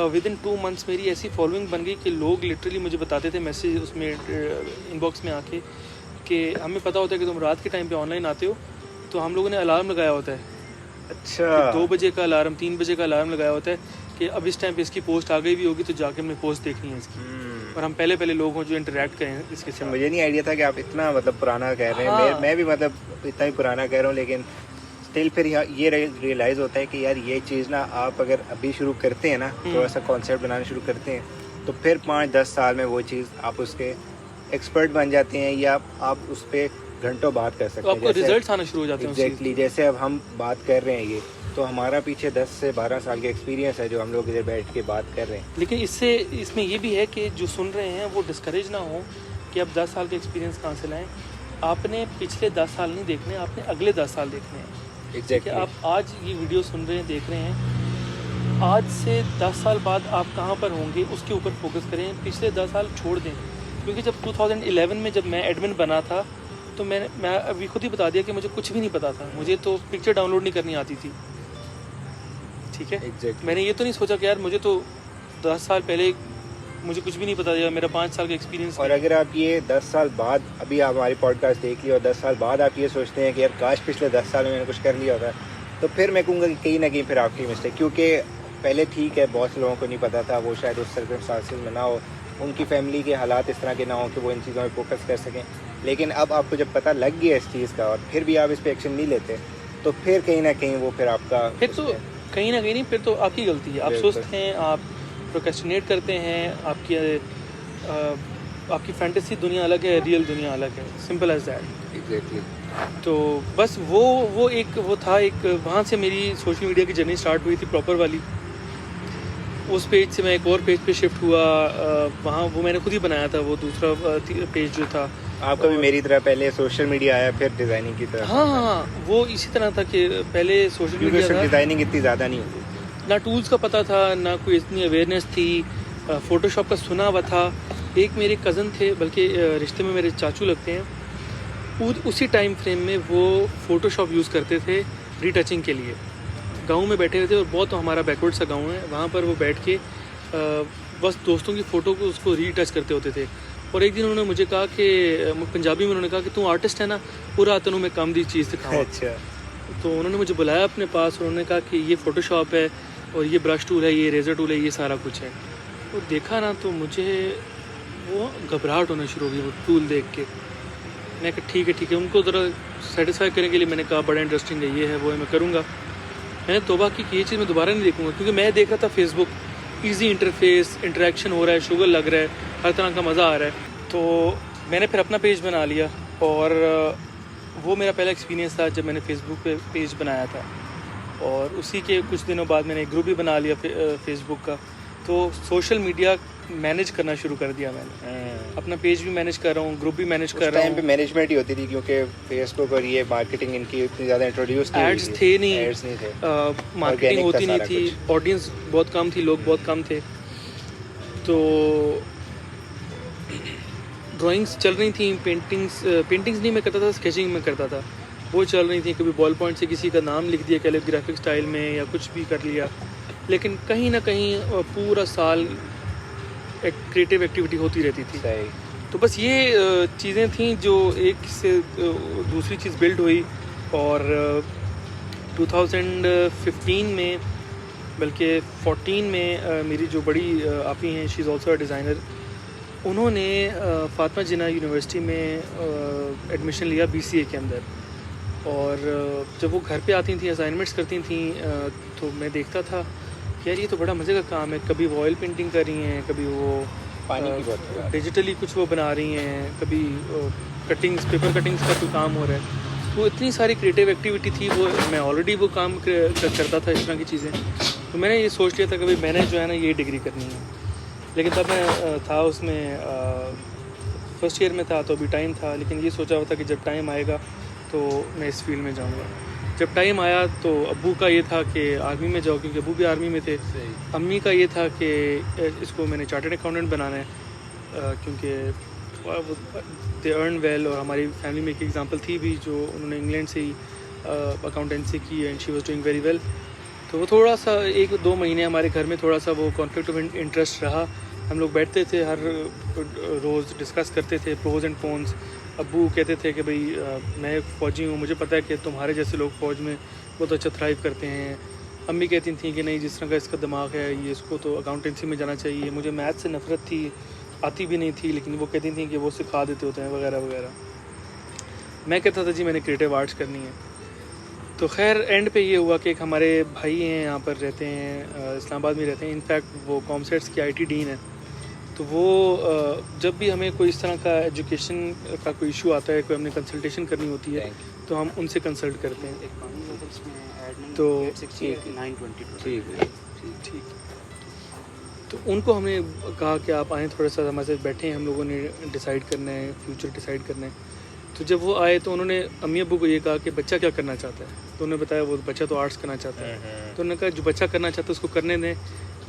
S1: विद इन 2 मंथ्स मेरी ऐसी फॉलोइंग बन गई कि लोग लिटरली मुझे बताते थे मैसेज उसमें इनबॉक्स में आके कि हमें पता होता है कि तुम रात के टाइम पे ऑनलाइन आते हो, तो हम लोगों ने अलार्म लगाया होता है।
S2: अच्छा।
S1: 2 बजे का अलार्म, 3 बजे का अलार्म लगाया होता है कि अब इस टाइम पे इसकी पोस्ट आ गई भी होगी, तो जाके हमने पोस्ट देखनी है इसकी। और हम पहले लोग हों जो इंटरेक्ट करें इसके साथ।
S2: मुझे नहीं आइडिया था कि आप इतना मतलब पुराना कह रहे हैं।
S1: हाँ।
S2: मैं भी मतलब इतना ही पुराना कह रहा हूँ, लेकिन स्टिल फिर ये रियलाइज़ होता है कि यार ये चीज़ ना आप अगर अभी शुरू करते हैं ना, थोड़ा सा कॉन्सेप्ट बनाना शुरू करते हैं, तो फिर 5-10 साल में वो चीज़ आप उसके एक्सपर्ट बन जाते हैं, या आप उस पर घंटों बात कर सकते हैं।
S1: तो आपको रिजल्ट्स आना शुरू हो जाते हैं।
S2: एग्जैक्टली जैसे अब हम बात कर रहे हैं, ये तो हमारा पीछे 10 से 12 साल का एक्सपीरियंस है जो हम लोग इधर बैठ के बात कर रहे हैं।
S1: लेकिन इसमें ये भी है कि जो सुन रहे हैं वो डिस्करेज ना हो कि अब 10 साल का एक्सपीरियंस कहाँ से लाएं। आपने पिछले 10 साल नहीं देखने, आपने अगले 10 साल देखने हैं।
S2: एग्जैक्टली।
S1: आप आज ये वीडियो सुन रहे हैं, देख रहे हैं, आज से 10 साल बाद आप कहाँ पर होंगे उसके ऊपर फोकस करें। पिछले 10 साल छोड़ दें, क्योंकि जब 2011 में जब मैं एडमिन बना था, तो मैं अभी खुद ही बता दिया कि मुझे कुछ भी नहीं पता था। मुझे तो पिक्चर डाउनलोड नहीं करनी आती थी, ठीक है।
S2: Exactly.
S1: मैंने ये तो नहीं सोचा कि यार मुझे तो 10 साल पहले मुझे कुछ भी नहीं पता था, मेरा 5 साल का एक्सपीरियंस।
S2: और अगर आप ये 10 साल बाद अभी आप हमारी पॉडकास्ट देख लिया और 10 साल बाद आप ये सोचते हैं कि यार काश पिछले 10 साल में मैंने कुछ कर लिया होता, तो फिर मैं कहूँगा कि कहीं ना कहीं फिर आपकी मिस्टेक, क्योंकि पहले ठीक है बहुत से लोगों को नहीं पता था, वो शायद उस सर्कमस्टांसेस में ना हो, उनकी फैमिली के हालात इस तरह के ना हो कि वो इन चीज़ों में फोकस कर सकें। लेकिन अब आपको जब पता लग गया इस चीज़ का और फिर भी आप इस पर एक्शन नहीं लेते, तो फिर कहीं ना कहीं वो फिर आपका
S1: फिर तो कहीं ना कहीं नहीं, फिर तो आपकी गलती है। आप सोचते हैं, आप प्रोक्रेस्टिनेट करते हैं, आपकी फैंटेसी दुनिया अलग है, रियल दुनिया अलग है, सिंपल एज दैट।
S2: एग्जैक्टली।
S1: तो बस वो था एक वहाँ से मेरी सोशल मीडिया की जर्नी स्टार्ट हुई थी प्रॉपर वाली। उस पेज से मैं एक और पेज पे शिफ्ट हुआ। वहाँ वो मैंने खुद ही बनाया था, वो दूसरा पेज जो था।
S2: आपका भी मेरी तरह पहले सोशल मीडिया आया, फिर डिज़ाइनिंग की तरफ।
S1: हाँ, वो इसी तरह था कि पहले सोशल मीडिया था,
S2: डिज़ाइनिंग इतनी ज़्यादा नहीं होती,
S1: ना टूल्स का पता था, ना कोई इतनी अवेयरनेस थी। फ़ोटोशॉप का सुना हुआ था। एक मेरे कज़न थे, बल्कि रिश्ते में मेरे चाचू लगते हैं, उसी टाइम फ्रेम में वो फ़ोटोशॉप यूज़ करते थे रीटचिंग के लिए। गांव में बैठे रहते, और बहुत तो हमारा बैकवर्ड सा गांव है, वहाँ पर वो बैठ के बस दोस्तों की फ़ोटो को उसको रीटच करते होते थे। और एक दिन उन्होंने मुझे कहा कि पंजाबी में उन्होंने कहा कि तू आर्टिस्ट है ना, पूरा तनु में कम दी चीज़ दिखाऊं।
S2: अच्छा।
S1: तो उन्होंने मुझे बुलाया अपने पास, उन्होंने कहा कि ये फ़ोटोशॉप है और ये ब्रश टूल है, ये रेज़र टूल है, ये सारा कुछ है। तो देखा ना, तो मुझे वो घबराहट होना शुरू हो गई वो टूल देख के। मैं कहा ठीक है, उनको ज़रा सेटिस्फाई करने के लिए मैंने कहा बड़ा इंटरेस्टिंग है, ये है वो है, मैं करूँगा। मैंने तौबा की कि ये चीज़ मैं दोबारा नहीं देखूँगा, क्योंकि मैं देख रहा था फेसबुक इजी इंटरफेस, इंटरेक्शन हो रहा है, शुगर लग रहा है, हर तरह का मज़ा आ रहा है। तो मैंने फिर अपना पेज बना लिया और वो मेरा पहला एक्सपीरियंस था जब मैंने फेसबुक पे पेज बनाया था। और उसी के कुछ दिनों बाद मैंने एक ग्रुप भी बना लिया फेसबुक का। तो सोशल मीडिया मैनेज करना शुरू कर दिया मैंने, अपना पेज भी मैनेज कर रहा हूँ, ग्रुप भी मैनेज कर रहा हूँ।
S2: टाइम पे मैनेजमेंट ही होती थी क्योंकि फेसबुक और ये मार्केटिंग इनकी इतनी ज़्यादा इंट्रोड्यूस नहीं
S1: एड्स थे नहीं,
S2: एड्स नहीं थे,
S1: मार्केटिंग होती नहीं थी, ऑडियंस बहुत कम थी, लोग बहुत कम थे। तो ड्राइंग्स चल रही थी, पेंटिंग्स नहीं मैं करता था, स्केचिंग में करता था, वो चल रही थी। कभी बॉल पॉइंट से किसी का नाम लिख दिया कैलिग्राफिक स्टाइल में या कुछ भी कर लिया। लेकिन कहीं ना कहीं पूरा साल एक क्रिएटिव एक्टिविटी होती रहती थी।
S2: सही।
S1: तो बस ये चीज़ें थी जो एक से दूसरी चीज़ बिल्ड हुई। और 2015 में, बल्कि 14 में मेरी जो बड़ी आपी हैं, she is also a designer, उन्होंने फातिमा जिन्ना यूनिवर्सिटी में एडमिशन लिया BCA के अंदर। और जब वो घर पे आती थी, असाइनमेंट्स करती थी, तो मैं देखता था कि यार ये तो बड़ा मज़े का काम है। कभी वो ऑयल पेंटिंग कर रही हैं, कभी वो
S2: पानी की बोतल
S1: डिजिटली कुछ वो बना रही हैं, कभी कटिंग्स, पेपर कटिंग्स का कोई काम हो रहा है। वो इतनी सारी क्रिएटिव एक्टिविटी थी, वो मैं ऑलरेडी वो काम करता था, इस तरह की चीज़ें। तो मैंने ये सोच लिया था कि भाई मैंने जो है ना ये डिग्री करनी है। लेकिन तब मैं था उसमें फर्स्ट ईयर में था, तो अभी टाइम था। लेकिन ये सोचा हुआ था कि जब टाइम आएगा तो मैं इस फील्ड में जाऊंगा। जब टाइम आया तो अब्बू का ये था कि आर्मी में जाओ, क्योंकि अब्बू भी आर्मी में थे। अम्मी का ये था कि इसको मैंने चार्टर्ड अकाउंटेंट बनाना है, क्योंकि दे अर्न वेल। और हमारी फैमिली में एक एग्जांपल थी भी, जो उन्होंने इंग्लैंड से ही अकाउंटेंसी की and she was doing very well. तो वो थोड़ा सा 1-2 महीने हमारे घर में थोड़ा सा वो कॉन्फ्लिक्ट ऑफ इंटरेस्ट रहा। हम लोग बैठते थे, हर रोज़ डिस्कस करते थे प्रोज एंड कॉन्स। अब्बू कहते थे कि भाई मैं फ़ौजी हूँ, मुझे पता है कि तुम्हारे जैसे लोग फ़ौज में बहुत अच्छा थ्राइव करते हैं। अम्मी कहती थी कि नहीं, जिस तरह का इसका दिमाग है, ये इसको तो अकाउंटेंसी में जाना चाहिए। मुझे मैथ से नफ़रत थी, आती भी नहीं थी, लेकिन वो कहती थी कि वो सिखा देते होते हैं वगैरह वगैरह। मैं कहता था जी मैंने क्रिएटिव आर्ट्स करनी है। तो खैर एंड पे ये हुआ कि एक हमारे भाई हैं, यहाँ पर रहते हैं, इस्लामाबाद में रहते हैं। इनफैक्ट वो कॉमसेट्स की IT डीन है। तो वो जब भी हमें कोई इस तरह का एजुकेशन का कोई इशू आता है, कोई हमने कंसल्टेशन करनी होती है, तो हम उनसे कंसल्ट करते हैं। तो ठीक। तो उनको हमने कहा कि आप आएँ, थोड़ा सा हमारे साथ बैठें, हम लोगों ने डिसाइड करना है, फ्यूचर डिसाइड करना है। तो जब वो आए तो उन्होंने अम्मी अब्बू को ये कहा कि बच्चा क्या करना चाहता है। तो उन्होंने बताया वो बच्चा तो आर्ट्स करना चाहता है। तो उन्होंने कहा जो बच्चा करना चाहता है उसको करने दें,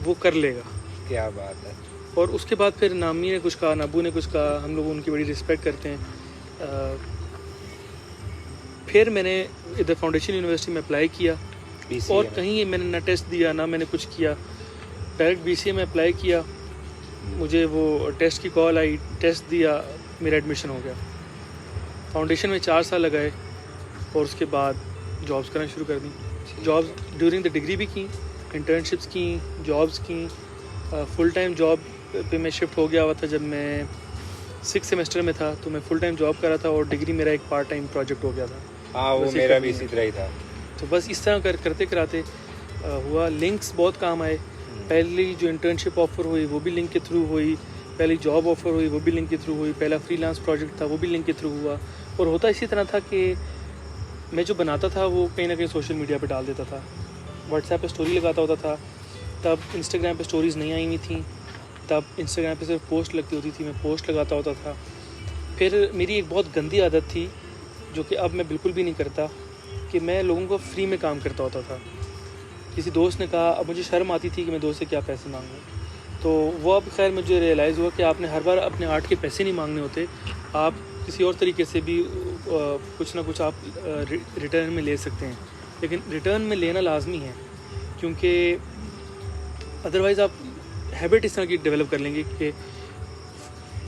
S1: वो कर लेगा।
S2: क्या बात है। और
S1: उसके बाद फिर ना अम्मी ने कुछ कहा, ना अब्बू ने कुछ कहा। हम लोग उनकी बड़ी रिस्पेक्ट करते हैं। फिर मैंने इधर फाउंडेशन यूनिवर्सिटी में अप्लाई किया और कहीं मैंने ना टेस्ट दिया, ना मैंने कुछ किया। डायरेक्ट BCA में अप्लाई किया, मुझे वो टेस्ट की कॉल आई, टेस्ट दिया, मेरा एडमिशन हो गया। फाउंडेशन में 4 साल लगाए और उसके बाद जॉब्स करना शुरू कर दी। जॉब्स ड्यूरिंग द डिग्री भी की, इंटर्नशिप्स की, जॉब्स की। फुल टाइम जॉब पे मैं शिफ्ट हो गया हुआ था जब मैं 6th सेमेस्टर में था। तो मैं फुल टाइम जॉब कर रहा था और डिग्री मेरा एक पार्ट टाइम प्रोजेक्ट हो गया था।
S2: हाँ, वो मेरा भी इसी तरह ही था।
S1: तो बस इस तरह करते कराते हुआ। लिंक्स बहुत काम आए। पहली जो इंटर्नशिप ऑफ़र हुई वो भी लिंक के थ्रू हुई, पहली जॉब ऑफ़र हुई वो भी लिंक के थ्रू हुई, पहला फ्रीलांस प्रोजेक्ट था वो भी लिंक के थ्रू हुआ। और होता इसी तरह था कि मैं जो बनाता था वो कहीं ना कहीं सोशल मीडिया पे डाल देता था। व्हाट्सएप पे स्टोरी लगाता होता था, तब इंस्टाग्राम पे स्टोरीज़ नहीं आई हुई थी, तब इंस्टाग्राम पे सिर्फ पोस्ट लगती होती थी, मैं पोस्ट लगाता होता था। फिर मेरी एक बहुत गंदी आदत थी जो कि अब मैं बिल्कुल भी नहीं करता, कि मैं लोगों को फ्री में काम करता होता था। किसी दोस्त ने कहा, अब मुझे शर्म आती थी कि मैं दोस्त से क्या पैसे मांगूँ। तो वो अब खैर मुझे रियलाइज़ हुआ कि आपने हर बार अपने आर्ट के पैसे नहीं मांगने होते, आप किसी और तरीके से भी कुछ ना कुछ आप रिटर्न में ले सकते हैं। लेकिन रिटर्न में लेना लाजमी है, क्योंकि अदरवाइज़ आप हैबिट इस तरह की डेवलप कर लेंगे कि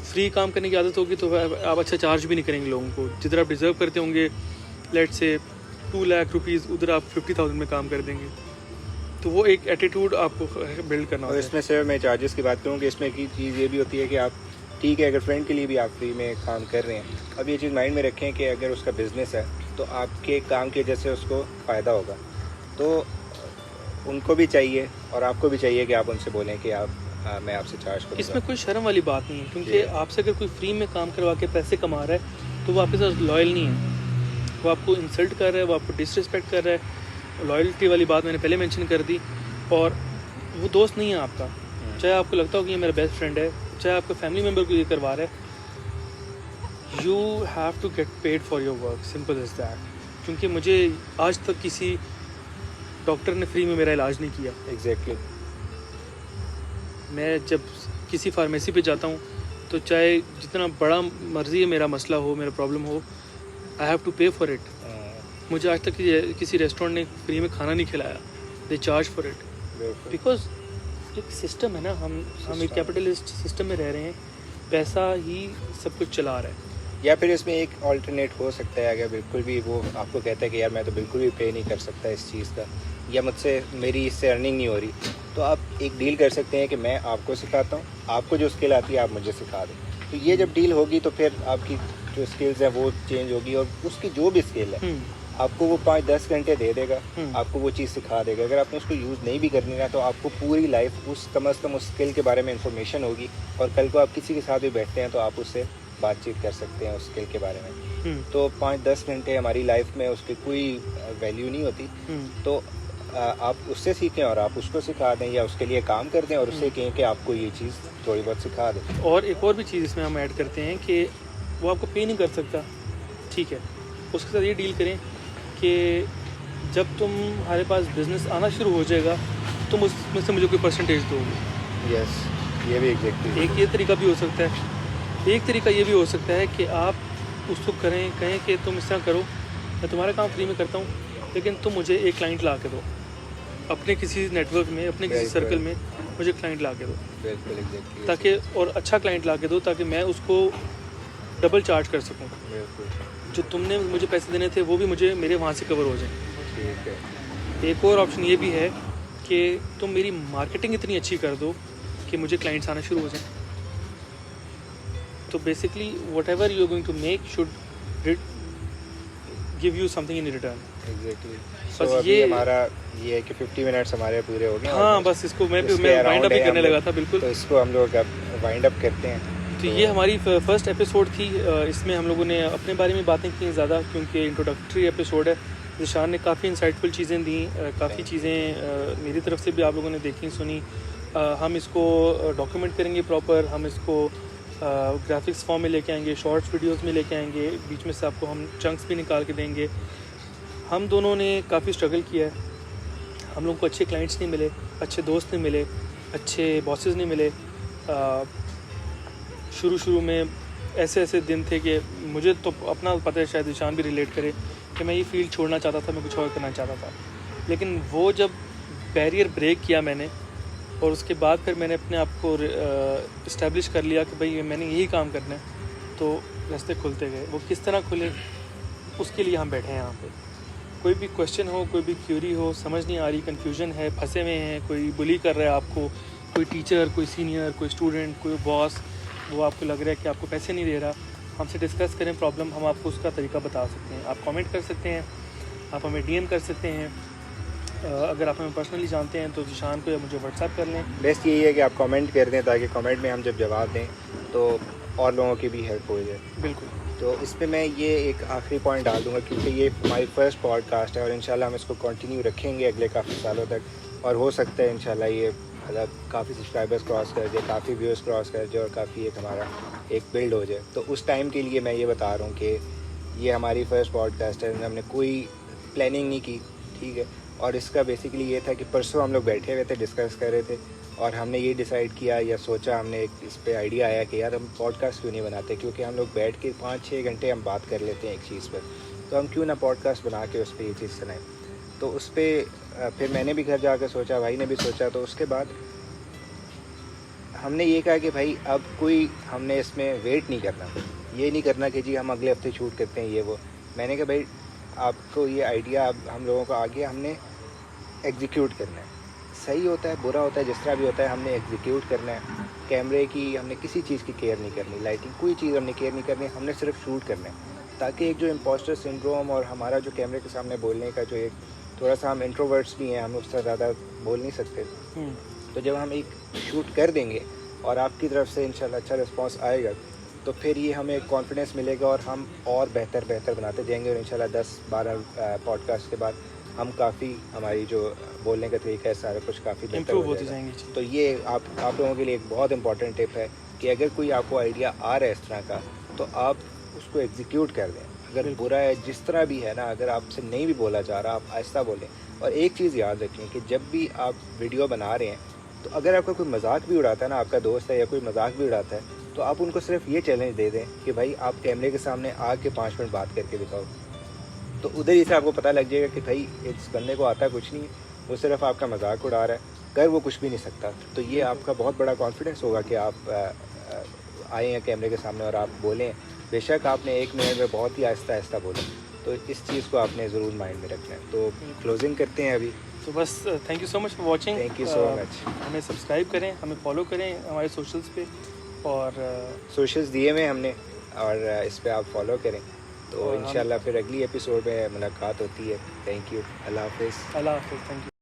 S1: फ्री काम करने की आदत होगी तो आप अच्छा चार्ज भी नहीं करेंगे लोगों को। जिधर आप डिज़र्व करते होंगे, लेट से 2 लाख रुपीज़, उधर आप 50,000 में काम कर देंगे। तो वो एक एटीट्यूड आपको बिल्ड करना होता है।
S2: इसमें सिर्फ मैं चार्जेस की बात करूँ कि इसमें की चीज़ ये भी होती है कि आप ठीक है, अगर फ्रेंड के लिए भी आप फ्री में काम कर रहे हैं, अब ये चीज़ माइंड में रखें कि अगर उसका बिज़नेस है तो आपके काम की वजह से उसको फ़ायदा होगा। तो उनको भी चाहिए और आपको भी चाहिए कि आप उनसे बोलें कि आप मैं आपसे चार्ज करूँगा।
S1: इसमें कोई शर्म वाली बात नहीं है, क्योंकि आपसे अगर कोई फ्री में काम करवा के पैसे कमा रहा है तो वो आपके साथ लॉयल नहीं है, वो आपको इंसल्ट कर रहा है, वो आपको डिसरिस्पेक्ट कर रहा है। लॉयल्टी वाली बात मैंने पहले मेंशन कर दी। और वो दोस्त नहीं है आपका, चाहे आपको लगता हो कि ये मेरा बेस्ट फ्रेंड है, चाहे आपका फैमिली मेम्बर को ये करवा रहा है, you have to get paid for your work, simple is that. क्योंकि मुझे आज तक किसी डॉक्टर ने फ्री में मेरा इलाज नहीं किया।
S2: एग्जैक्टली।
S1: मैं जब किसी फार्मेसी पे जाता हूँ तो चाहे जितना बड़ा मर्जी है मेरा मसला हो, मेरा प्रॉब्लम हो, आई हैव टू पे फॉर इट। मुझे आज तक किसी रेस्टोरेंट ने फ्री में खाना नहीं खिलाया, they charge for it, because एक सिस्टम है ना, हम एक कैपिटलिस्ट सिस्टम में रह रहे हैं, पैसा ही सब कुछ चला रहा है।
S2: या फिर इसमें एक ऑल्टरनेट हो सकता है, अगर बिल्कुल भी वो आपको कहता है कि यार मैं तो बिल्कुल भी पे नहीं कर सकता इस चीज़ का, या मुझसे मेरी इससे अर्निंग नहीं हो रही, तो आप एक डील कर सकते हैं कि मैं आपको सिखाता हूँ, आपको जो स्किल आती है आप मुझे सिखा दें। तो ये जब डील होगी तो फिर आपकी जो स्किल्स हैं वो चेंज होगी, और उसकी जो भी स्किल है आपको वो 5-10 घंटे दे देगा, आपको वो चीज़ सिखा देगा। अगर आपने उसको यूज़ नहीं भी करनी ना, तो आपको पूरी लाइफ उस कम से कम उस स्किल के बारे में इंफॉर्मेशन होगी, और कल को आप किसी के साथ भी बैठते हैं तो आप उससे बातचीत कर सकते हैं उस स्किल के बारे में। तो 5-10 घंटे हमारी लाइफ में उसकी कोई वैल्यू नहीं होती। तो आप उससे सीखें और आप उसको सिखा दें, या उसके लिए काम कर दें और उससे कहें कि आपको ये चीज़ थोड़ी बहुत सिखा दें।
S1: और एक और भी चीज़ इसमें हम ऐड करते हैं कि वो आपको पे नहीं कर सकता, ठीक है, उसके साथ ये डील करें कि जब तुम्हारे पास बिज़नेस आना शुरू हो जाएगा तुम उसमें से मुझे कोई परसेंटेज दोगे।
S2: यस, ये भी एग्जैक्टली।
S1: एक ये तरीका भी हो सकता है। एक तरीका ये भी हो सकता है कि आप उसको कहें कि तुम इस तरह करो, मैं तुम्हारा काम फ्री में करता हूँ, लेकिन तुम मुझे एक क्लाइंट ला के दो, अपने किसी नेटवर्क में, अपने किसी सर्कल में मुझे क्लाइंट ला के दो।
S2: बिल्कुल एग्जैक्टली।
S1: ताकि, और अच्छा क्लाइंट ला के दो ताकि मैं उसको डबल चार्ज कर सकूँ। जो तुमने मुझे पैसे देने थे वो भी मुझे मेरे वहाँ से कवर हो जाए।
S2: ठीक है।
S1: एक और ऑप्शन ये भी है कि तुम मेरी मार्केटिंग इतनी अच्छी कर दो कि मुझे क्लाइंट्स आना शुरू हो जाए। तो basically whatever you are going to make should give you something in return.
S2: Exactly.
S1: बस
S2: so, ये हमारा ये है कि 50 मिनट्स हमारे पूरे हो गए।
S1: हाँ, बस इसको मैं वाइंड अप ही करने लगा था। बिल्कुल,
S2: तो इसको हम लोग अब वाइंड अप करते हैं।
S1: तो ये हमारी फर्स्ट एपिसोड थी। इसमें हम लोगों ने अपने बारे में बातें की ज़्यादा, क्योंकि इंट्रोडक्टरी एपिसोड है। निशान ने काफ़ी इंसाइटफुल चीज़ें दी, काफ़ी चीज़ें मेरी तरफ से भी आप लोगों ने देखी सुनी। हम इसको डॉक्यूमेंट करेंगे प्रॉपर, हम इसको ग्राफिक्स फॉर्म में लेके आएंगे, शॉर्ट्स वीडियोस में लेके आएंगे, बीच में से आपको हम चंक्स भी निकाल के देंगे। हम दोनों ने काफ़ी स्ट्रगल किया है, हम लोगों को अच्छे क्लाइंट्स नहीं मिले, अच्छे दोस्त नहीं मिले, अच्छे बॉसेस नहीं मिले। शुरू में ऐसे दिन थे कि मुझे तो अपना पता है, शायद निशान भी रिलेट करे, कि मैं ये फील्ड छोड़ना चाहता था, मैं कुछ और करना चाहता था। लेकिन वो जब बैरियर ब्रेक किया मैंने, और उसके बाद फिर मैंने अपने आप को इस्टेब्लिश कर लिया कि भाई मैंने यही काम करना है, तो रास्ते खुलते गए। वो किस तरह खुले, उसके लिए हम बैठे हैं यहाँ पे। कोई भी क्वेश्चन हो, कोई भी क्यूरी हो, समझ नहीं आ रही, कन्फ्यूजन है, फंसे हुए हैं, कोई बुली कर रहा है आपको, कोई टीचर, कोई सीनियर, कोई स्टूडेंट, कोई बॉस, वो आपको लग रहा है कि आपको पैसे नहीं दे रहा, हमसे डिस्कस करें प्रॉब्लम, हम आपको उसका तरीका बता सकते हैं। आप कमेंट कर सकते हैं, आप हमें डीएम कर सकते हैं। अगर आप हमें पर्सनली जानते हैं तो निशान को या मुझे व्हाट्सएप कर लें।
S2: बेस्ट यही है कि आप कमेंट कर दें, ताकि कमेंट में हम जब जवाब दें तो और लोगों की भी हेल्प हो जाए।
S1: बिल्कुल।
S2: तो इस पर मैं ये एक आखिरी पॉइंट डाल दूँगा, क्योंकि ये हमारी फर्स्ट पॉडकास्ट है और इंशाल्लाह हम इसको कंटिन्यू रखेंगे अगले काफ़ी सालों तक, और हो सकता है इंशाल्लाह ये मतलब काफ़ी सब्सक्राइबर्स क्रॉस कर जाए, काफ़ी व्यूज़ क्रॉस कर जाए, और काफ़ी एक हमारा एक बिल्ड हो जाए। तो उस टाइम के लिए मैं ये बता रहा हूँ कि ये हमारी फर्स्ट पॉडकास्ट है, हमने कोई प्लानिंग नहीं की, ठीक है। और इसका बेसिकली ये था कि परसों हम लोग बैठे हुए थे, डिस्कस कर रहे थे, और हमने ये डिसाइड किया या सोचा, हमने एक इस पे आइडिया आया कि यार हम पॉडकास्ट क्यों नहीं बनाते, क्योंकि हम लोग बैठ के 5-6 घंटे हम बात कर लेते हैं एक चीज़ पर, तो हम क्यों ना पॉडकास्ट बना के उस पर ये चीज़ सुनाएं। तो उस पर फिर मैंने भी घर जाकर सोचा, भाई ने भी सोचा, तो उसके बाद हमने ये कहा कि भाई अब कोई हमने इसमें वेट नहीं करना, ये नहीं करना कि जी हम अगले हफ्ते शूट करते हैं ये वो। मैंने कहा भाई आपको ये आइडिया अब हम लोगों को आ गया, हमने एग्जीक्यूट करना है। सही होता है, बुरा होता है, जिस तरह भी होता है, हमने एग्जीक्यूट करना है। कैमरे की हमने किसी चीज़ की केयर नहीं करनी, लाइटिंग कोई चीज़ हमने केयर नहीं करनी, हमने सिर्फ शूट करना है, ताकि एक जो इम्पोस्टर सिंड्रोम और हमारा जो कैमरे के सामने बोलने का जो एक थोड़ा सा हम इंट्रोवर्ट्स भी हैं, हम उससे ज़्यादा बोल नहीं सकते। तो जब हम एक शूट कर देंगे और आपकी तरफ से इंशाल्लाह अच्छा रिस्पांस आएगा, तो फिर ये हमें कॉन्फिडेंस मिलेगा और हम और बेहतर बनाते जाएंगे। और इंशाल्लाह 10-12 पॉडकास्ट के बाद हम काफ़ी, हमारी जो बोलने का तरीका है सारा कुछ काफ़ी बेहतर हो जाएगा। तो ये आप लोगों के लिए एक बहुत इंपॉर्टेंट टिप है कि अगर कोई आपको आइडिया आ रहा है इस तरह का, तो आप उसको एग्जीक्यूट कर दें। अगर बुरा है, जिस तरह भी है ना, अगर आपसे नहीं भी बोला जा रहा, आप आहिस्ता बोलें। और एक चीज़ याद रखें कि जब भी आप वीडियो बना रहे हैं, तो अगर आपका कोई मजाक भी उड़ाता है ना, आपका दोस्त है या कोई मजाक भी उड़ाता है, तो आप उनको सिर्फ ये चैलेंज दे दें कि भाई आप कैमरे के सामने आके 5 मिनट बात करके दिखाओ। तो उधर ही से आपको पता लग जाएगा कि भाई इस बंदे को आता कुछ नहीं, वो सिर्फ आपका मजाक उड़ा रहा है, कर वो कुछ भी नहीं सकता। तो ये आपका बहुत बड़ा कॉन्फिडेंस होगा कि आप आए हैं कैमरे के सामने और आप बोलें। बेशक आपने 1 मिनट में बहुत ही आहिस्ता बोलें, तो इस चीज़ को आपने ज़रूर माइंड में रखना है। तो क्लोजिंग करते हैं अभी।
S1: तो बस thank you so much for watching.
S2: Thank you so much.
S1: हमें सब्सक्राइब करें, हमें फॉलो करें हमारे सोशल्स पे, और
S2: सोशल्स दिए हुए हमने, और इस पे आप फॉलो करें। तो इंशाल्लाह फिर अगली एपिसोड में मुलाकात होती है। Thank you. अल्लाह हाफिज़।
S1: Thank you.